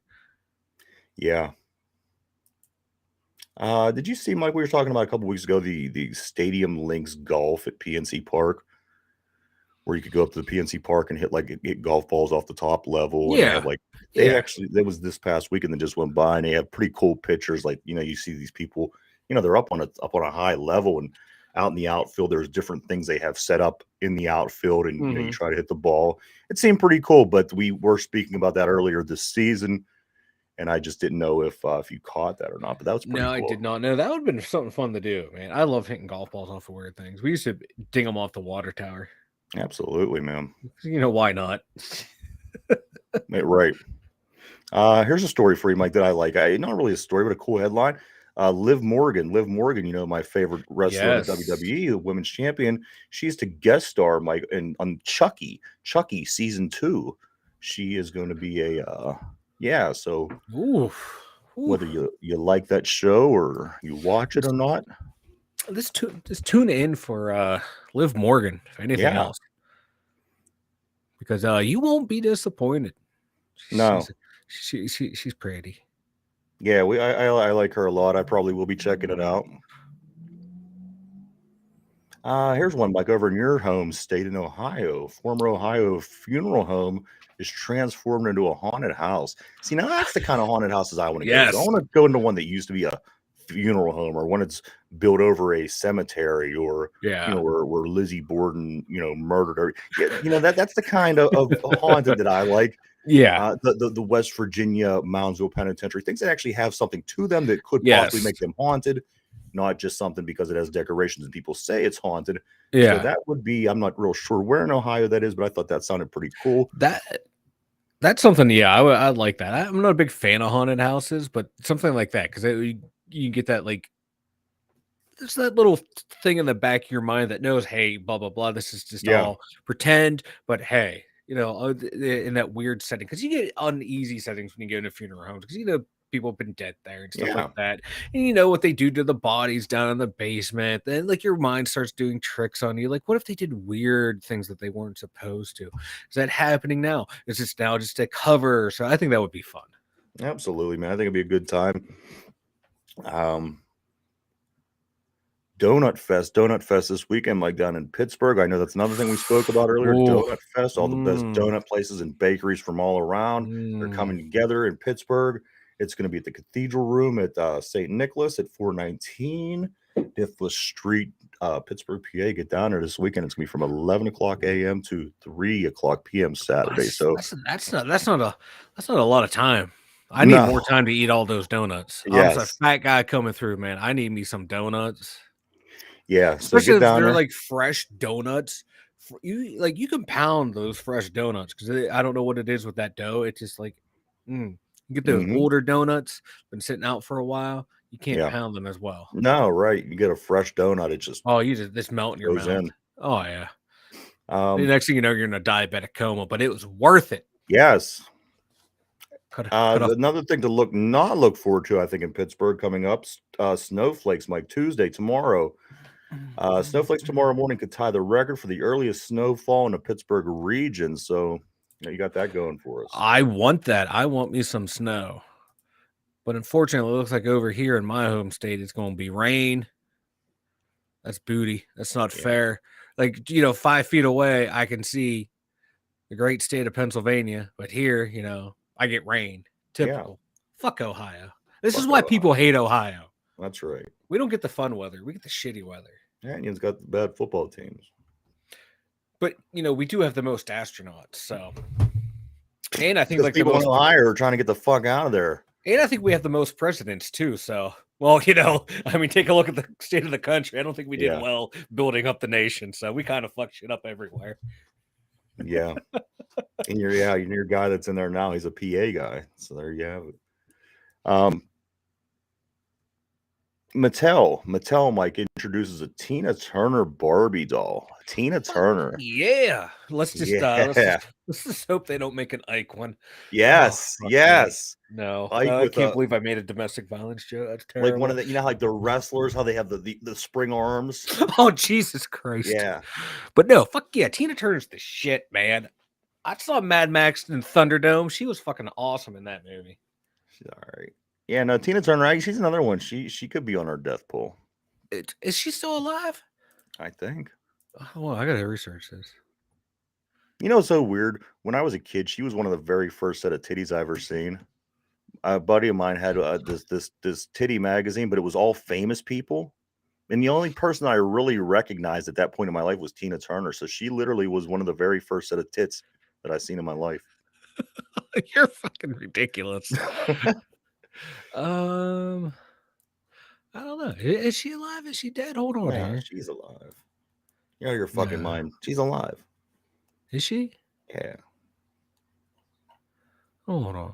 Yeah. Did you see, Mike, we were talking about a couple weeks ago, the Stadium Links Golf at PNC Park, where you could go up to the PNC Park and hit golf balls off the top level. Yeah. And actually, that was this past weekend that just went by, and they have pretty cool pictures. You see these people, they're up on a high level, and out in the outfield, there's different things they have set up in the outfield, and you try to hit the ball. It seemed pretty cool, but we were speaking about that earlier this season. And I just didn't know if you caught that or not, but that was pretty cool. I did not know. That would have been something fun to do, man. I love hitting golf balls off of weird things. We used to ding them off the water tower. Absolutely, man. Why not? Right. Here's a story for you, Mike, that I like. Not really a story, but a cool headline. Liv Morgan, my favorite wrestler in WWE, the women's champion. She's to guest star, Mike, on Chucky season 2. She is going to be so whether you like that show or you watch it or not, just tune in for Liv Morgan, if anything else, because you won't be disappointed. She's pretty. Yeah, I like her a lot. I probably will be checking it out. Here's one, Mike, over in your home state in Ohio. Former Ohio funeral home is transformed into a haunted house. See, now that's the kind of haunted houses I want to go to. I want to go into one that used to be a funeral home, or one that's built over a cemetery, or where Lizzie Borden murdered her. That's the kind of haunted that I like. The West Virginia Moundsville Penitentiary, things that actually have something to them that could possibly make them haunted, not just something because it has decorations and people say it's haunted. So that would be, I'm not real sure where in Ohio that is, but I thought that sounded pretty cool. That's something, I'd like that. I'm not a big fan of haunted houses, but something like that, because you get that, there's that little thing in the back of your mind that knows, hey, blah, blah, blah, this is just all pretend, but hey, in that weird setting, because you get uneasy settings when you go into funeral homes, because people have been dead there and stuff like that, and what they do to the bodies down in the basement. Then your mind starts doing tricks on you. What if they did weird things that they weren't supposed to? Is that happening now? Is this now just a cover? So I think that would be fun. Absolutely, man. I think it'd be a good time. Donut Fest this weekend, like down in Pittsburgh. I know that's another thing we spoke about earlier. Donut Fest, all the best donut places and bakeries from all around. They're coming together in Pittsburgh. It's going to be at the Cathedral Room at St. Nicholas at 419 Diffless Street, Pittsburgh, PA. Get down there this weekend. It's gonna be from 11 o'clock a.m. to 3 o'clock p.m. Saturday. So that's not a lot of time. I need No. more time to eat all those donuts. I'm a Yes. fat guy coming through, man. I need me some donuts. Yeah, so Especially get if down they're there. like fresh donuts. You can pound those fresh donuts because I don't know what it is with that dough. It's just like you get those Mhm. older donuts, been sitting out for a while. You can't Yeah. pound them as well. No, right. You get a fresh donut. It just Oh, you just this melt in your goes mouth. in. Oh yeah. The Um, next thing you know, you're in a diabetic coma, but it was worth it. yes. Cut off. Another thing to not look forward to, I think, in Pittsburgh coming up, snowflakes, Mike, Tuesday, tomorrow. Snowflakes tomorrow morning could tie the record for the earliest snowfall in the Pittsburgh region. So you got that going for us. I want that. I want me some snow. But unfortunately, it looks like over here in my home state, it's going to be rain. That's booty. That's not fair. Like, 5 feet away, I can see the great state of Pennsylvania. But here, I get rain. Typical. Fuck Ohio. This is why people hate Ohio. That's right. We don't get the fun weather. We get the shitty weather. Canyon's got the bad football teams. But, we do have the most astronauts. So, and I think like people in Ohio are trying to get the fuck out of there. And I think we have the most presidents too. So, well, take a look at the state of the country. I don't think we did well building up the nation. So we kind of fuck shit up everywhere. Yeah. And your guy that's in there now, he's a PA guy. So there you have it. Mattel, Mike, introduces a Tina Turner Barbie doll. Tina Turner. Yeah. Let's just hope they don't make an Ike one. Yes. Yes. No. I can't believe I made a domestic violence joke. That's terrible. Like one of the, like the wrestlers, how they have the spring arms. Oh, Jesus Christ. Yeah. But no, fuck yeah. Tina Turner's the shit, man. I saw Mad Max in Thunderdome. She was fucking awesome in that movie. She's all right. Yeah, no, Tina Turner, she's another one. She could be on our death pool. Is she still alive? I think. Oh, well, I gotta research this. It's so weird. When I was a kid, she was one of the very first set of titties I ever seen. A buddy of mine had this titty magazine, but it was all famous people. And the only person I really recognized at that point in my life was Tina Turner. So she literally was one of the very first set of tits that I've seen in my life. You're fucking ridiculous. I don't know. Is she alive? Is she dead? Hold on. Yeah, she's alive. You're out of your fucking mind. She's alive. Is she? Yeah. Hold on.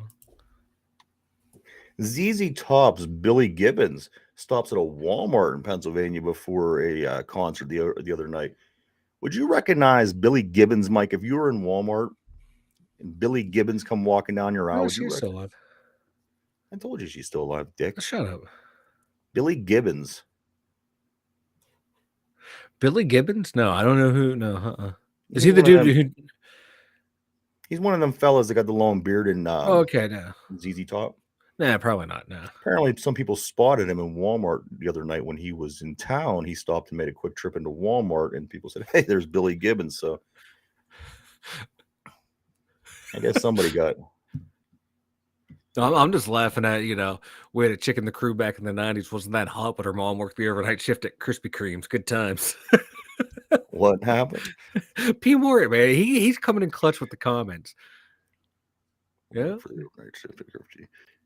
ZZ Top's Billy Gibbons stops at a Walmart in Pennsylvania before a concert the other night. Would you recognize Billy Gibbons, Mike, if you were in Walmart and Billy Gibbons come walking down your aisle? She's still alive. I told you she's still alive, Dick. Shut up. Billy Gibbons. Billy Gibbons? No, I don't know who. No, Is he the dude who? He's one of them fellas that got the long beard and okay, no. ZZ Top. Nah, probably not. No. Apparently, some people spotted him in Walmart the other night when he was in town. He stopped and made a quick trip into Walmart, and people said, "Hey, there's Billy Gibbons." So, I guess somebody got. I'm just laughing at, we had a chick in the crew back in the 90s. Wasn't that hot? But her mom worked the overnight shift at Krispy Kreme's. Good times. What happened? P. Moore, man. He's coming in clutch with the comments. Yeah.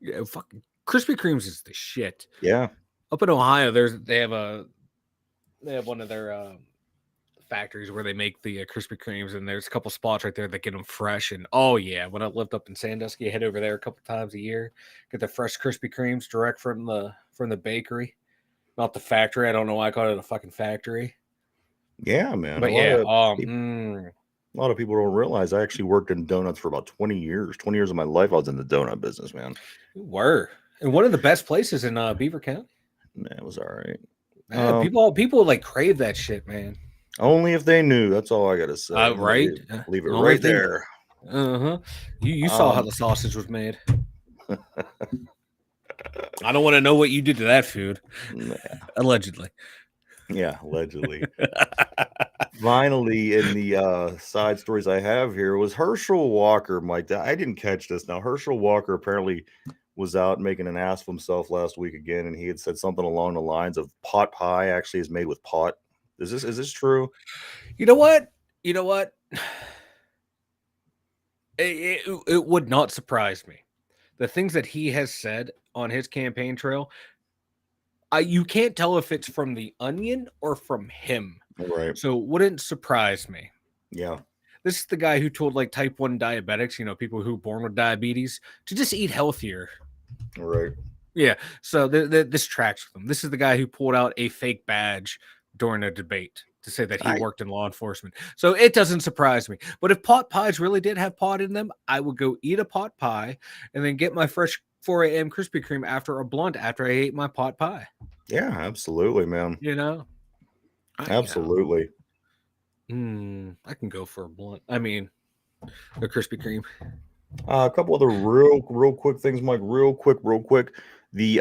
Yeah, fucking Krispy Kreme's is the shit. Yeah. Up in Ohio, they have one of their factories where they make the Krispy Kremes, and there's a couple spots right there that get them fresh. And oh yeah, when I lived up in Sandusky, I head over there a couple times a year, get the fresh Krispy Kremes direct from the bakery, not the factory. I don't know why I call it a fucking factory. Yeah, man. But a lot of people don't realize I actually worked in donuts for about 20 years. 20 years of my life, I was in the donut business, man. You were. And one of the best places in Beaver County. Man, it was all right. People like crave that shit, man. Only if they knew. That's all I gotta say. Right? Leave it right there. You saw how the sausage was made. I don't want to know what you did to that food. Nah. Allegedly. Yeah, allegedly. Finally, in the side stories I have here was Herschel Walker, Mike. I didn't catch this. Now, Herschel Walker apparently was out making an ass of himself last week again, and he had said something along the lines of pot pie actually is made with pot Is this true? You know what? It would not surprise me. The things that he has said on his campaign trail, you can't tell if it's from the Onion or from him. Right. So it wouldn't surprise me. Yeah. This is the guy who told like type 1 diabetics, people who are born with diabetes, to just eat healthier. Right. Yeah. So this tracks with him. This is the guy who pulled out a fake badge during a debate to say that he worked in law enforcement. So it doesn't surprise me. But if pot pies really did have pot in them, I would go eat a pot pie and then get my fresh 4 a.m. Krispy Kreme after a blunt after I ate my pot pie. Yeah, absolutely, man. Absolutely. I can go for a blunt. I mean, a Krispy Kreme. A couple other real quick things, Mike. Real quick. The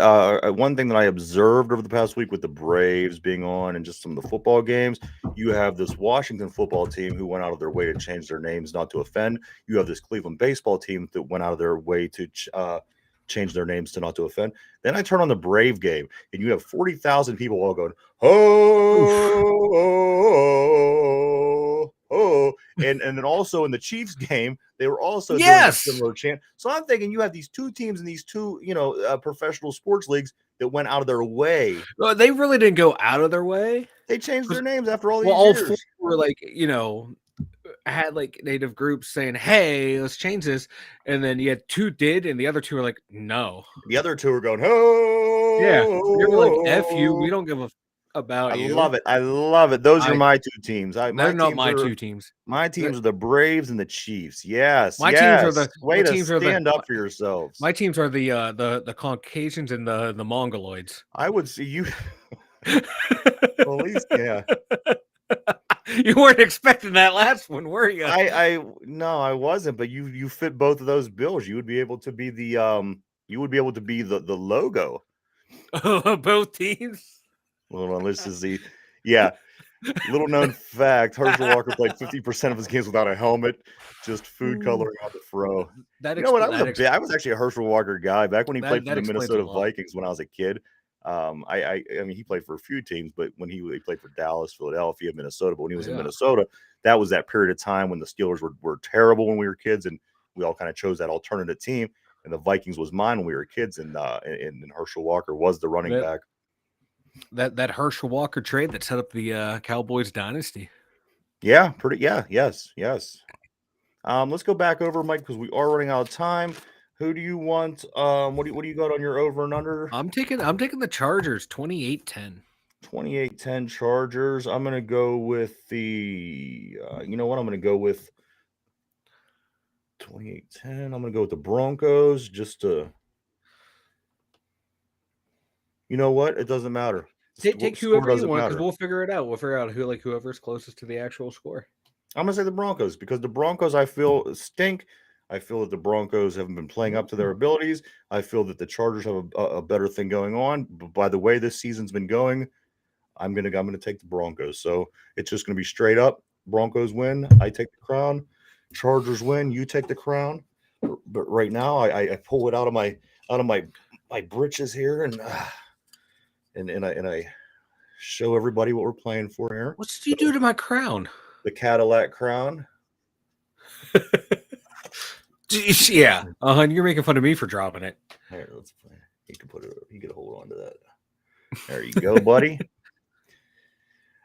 one thing that I observed over the past week with the Braves being on and just some of the football games, you have this Washington football team who went out of their way to change their names not to offend. You have this Cleveland baseball team that went out of their way to change their names to not to offend. Then I turn on the Brave game, and you have 40,000 people all going, oh, and then also in the Chiefs game, they were also doing a similar chant. So I'm thinking you have these two teams in these two, professional sports leagues that went out of their way. Well, they really didn't go out of their way. They changed their names after all these all years. Four were like, had like native groups saying, "Hey, let's change this," and then you had 2 did, and the other 2 were like, "No." The other 2 were going, "Oh, yeah." They were like, "F you, we don't give a about you." I love it. Those are my 2 teams. They're not my 2 teams. My teams are the Braves and the Chiefs. Yes, my teams are the way to stand up for yourselves. My teams are the Caucasians and the Mongoloids. I would see you. Well, at least, yeah. You weren't expecting that last one, were you? No, I wasn't. But you fit both of those bills. You would be able to be the logo. Both teams. Hold on, let's just see. Yeah. Little known fact: Herschel Walker played 50% of his games without a helmet, just food coloring on the fro. You know what? I was actually a Herschel Walker guy back when he played for the Minnesota Vikings when I was a kid. I mean, he played for a few teams, but when he played for Dallas, Philadelphia, Minnesota, but when he was in Minnesota, that was that period of time when the Steelers were terrible when we were kids, and we all kind of chose that alternative team. And the Vikings was mine when we were kids, and Herschel Walker was the running back. That Herschel Walker trade that set up the Cowboys dynasty. Yeah, yes. Let's go back over, Mike, because we are running out of time. Who do you want? What do you got on your over and under? I'm taking the Chargers, 28-10. 28-10 Chargers. I'm gonna go with the. You know what? I'm gonna go with 28-10. I'm gonna go with the Broncos. Just to. You know what? It doesn't matter. Take whoever you want, because we'll figure it out. We'll figure out whoever's closest to the actual score. I'm gonna say the Broncos, because the Broncos, I feel, stink. I feel that the Broncos haven't been playing up to their abilities. I feel that the Chargers have a better thing going on. But by the way this season's been going, I'm gonna take the Broncos. So it's just gonna be straight up. Broncos win. I take the crown. Chargers win. You take the crown. But right now, I pull it out of my britches here, and I show everybody what we're playing for here. What did you do to my crown? The Cadillac crown. Yeah, you're making fun of me for dropping it. Here, let's play. You can put it. You can hold on to that. There you go, buddy.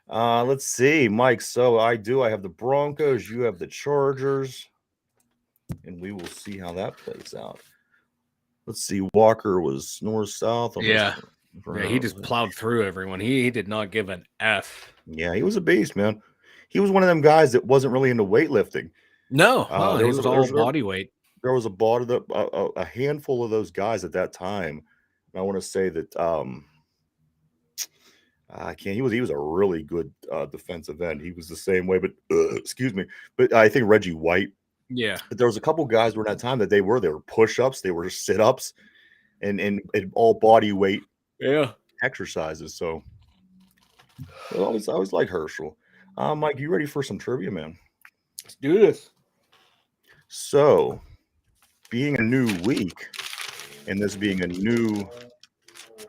Let's see, Mike. So I have the Broncos. You have the Chargers, and we will see how that plays out. Let's see. Walker was north-south. Yeah, he just plowed through everyone. He did not give an F. Yeah, he was a beast, man. He was one of them guys that wasn't really into weightlifting. No, he was all body weight. There was a handful of those guys at that time. And I want to say that he was a really good defensive end. He was the same way, but excuse me. But I think Reggie White. Yeah. But there was a couple guys during that time that they were push-ups, they were sit-ups, and all body weight exercises. So I always like Herschel. Mike, you ready for some trivia, man? Let's do this. So, being a new week, and this being a new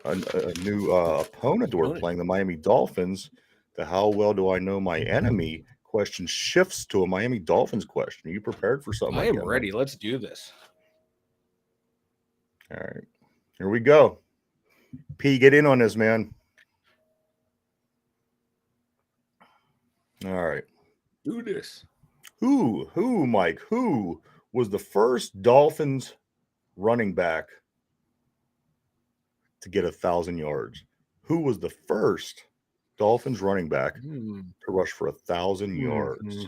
opponent we're playing, the Miami Dolphins, The how well do I know my enemy question shifts to a Miami Dolphins question. Are you prepared for something? I am ready. Let's do this. All right. Here we go. P, get in on this, man. All right. Do this. Who, Mike, who was the first Dolphins running back to get 1,000 yards? Who was the first Dolphins running back to rush for 1,000 yards?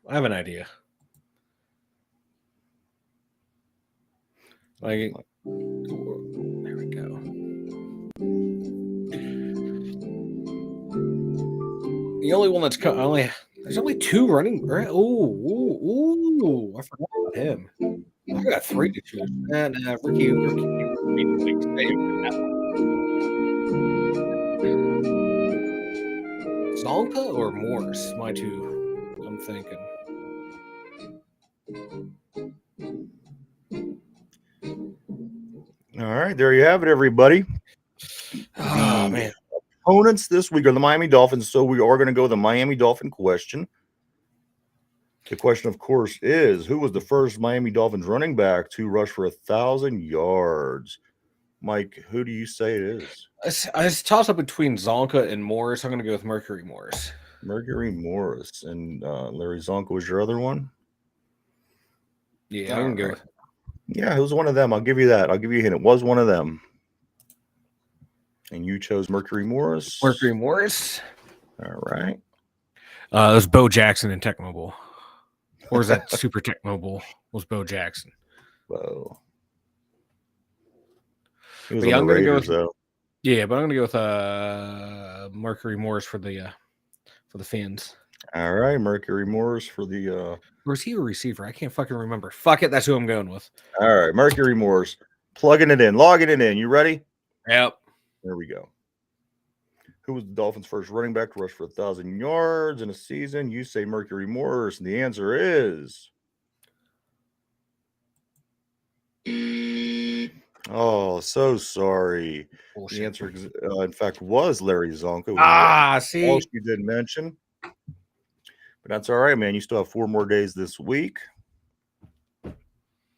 I have an idea. Like, there we go. The only one that's there's only two running. Right? I forgot about him. I got three to choose. And Ricky. Zonka or Morris? My two. I'm thinking. All right, there you have it, everybody. Oh man. Opponents this week are the Miami Dolphins, so we are going to go the Miami Dolphin question. The question, of course, is who was the first Miami Dolphins running back to rush for 1,000 yards? Mike, who do you say it is? I was tossed up between Zonka and Morris. I'm going to go with Mercury Morris. Mercury Morris. And Larry Zonka was your other one? Yeah, I'm going to go with. Yeah, it was one of them. I'll give you that. I'll give you a hint. It was one of them. And you chose Mercury Morris? Mercury Morris. All right. It was Bo Jackson in Tecmo Bowl. Or is that Super Tecmo Bowl? Was Bo Jackson. Whoa. I'm going to go with, yeah, but I'm going to go with Mercury Morris for the Fins. All right, Mercury Morris for the Or is he a receiver? I can't fucking remember. Fuck it, that's who I'm going with. All right, Mercury Morris. Plugging it in, logging it in. You ready? Yep. There we go. Who was the Dolphins' first running back to rush for 1,000 yards in a season? You say Mercury Morris, and the answer is... Oh, so sorry. Bullshit. The answer, in fact, was Larry Zonka. See? Else you didn't mention. But that's all right, man. You still have 4 more days this week.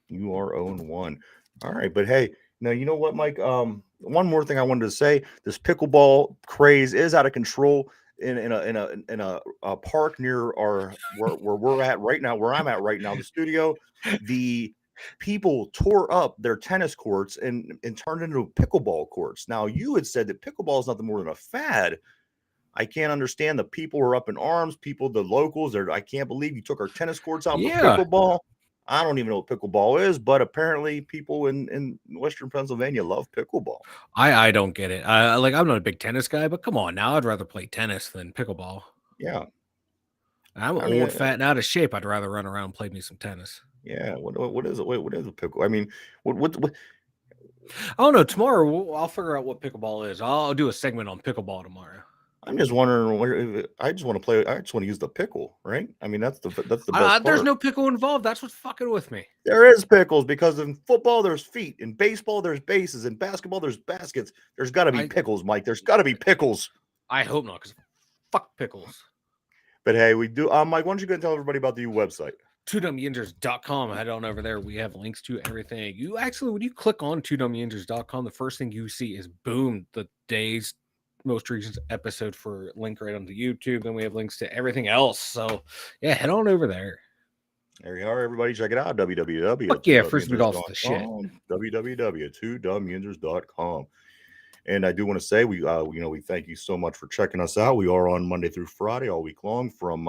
You are 0-1. All right, but hey, now you know what, Mike? One more thing I wanted to say: this pickleball craze is out of control in a park near where we're at right now, where I'm at right now, the studio. The people tore up their tennis courts and turned into pickleball courts. Now, you had said that pickleball is nothing more than a fad. I can't understand. The people were up in arms. The locals, I can't believe you took our tennis courts out for pickleball. I don't even know what pickleball is, but apparently people in Western Pennsylvania love pickleball. I don't get it. I'm not a big tennis guy, but come on now. I'd rather play tennis than pickleball. Yeah. I'm old, fat, and out of shape. I'd rather run around and play me some tennis. Yeah. What is it? What is a pickle? I mean, what? I don't know. Tomorrow I'll figure out what pickleball is. I'll do a segment on pickleball tomorrow. I'm just wondering. I just want to play. I just want to use the pickle, right? I mean, that's the best part. There's no pickle involved. That's what's fucking with me. There is pickles because in football there's feet, in baseball there's bases, in basketball there's baskets. There's got to be pickles, Mike. There's got to be pickles. I hope not, because fuck pickles. But hey, we do. Mike, why don't you go and tell everybody about the website? TwoDumbYinjers.com. Head on over there. We have links to everything. You actually, when you click on TwoDumbYinjers.com, the first thing you see is boom, the day's most recent episode for link right onto YouTube. Then we have links to everything else. So yeah, head on over there. There you are, everybody. Check it out. www. Fuck yeah, Frisbee Golf's the shit. www.twodumbYinjers.com. And I do want to say we thank you so much for checking us out. We are on Monday through Friday all week long from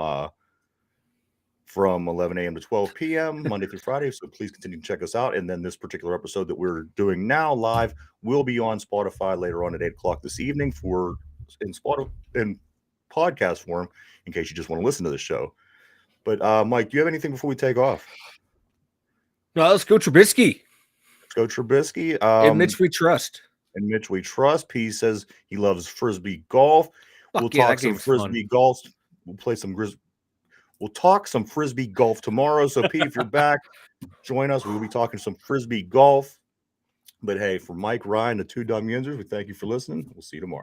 11 a.m. to 12 p.m. Monday through Friday. So please continue to check us out. And then this particular episode that we're doing now live will be on Spotify later on at 8 o'clock this evening in podcast form in case you just want to listen to the show. But Mike, do you have anything before we take off? No, let's go Trubisky. Let's go Trubisky. And Mitch we trust. And Mitch we trust. P says he loves Frisbee golf. We'll talk some Frisbee golf. We'll play some We'll talk some Frisbee golf tomorrow. So, P, if you're back, join us. We'll be talking some Frisbee golf. But, hey, for Mike, Ryan, the Two Dumb Yinzers, we thank you for listening. We'll see you tomorrow.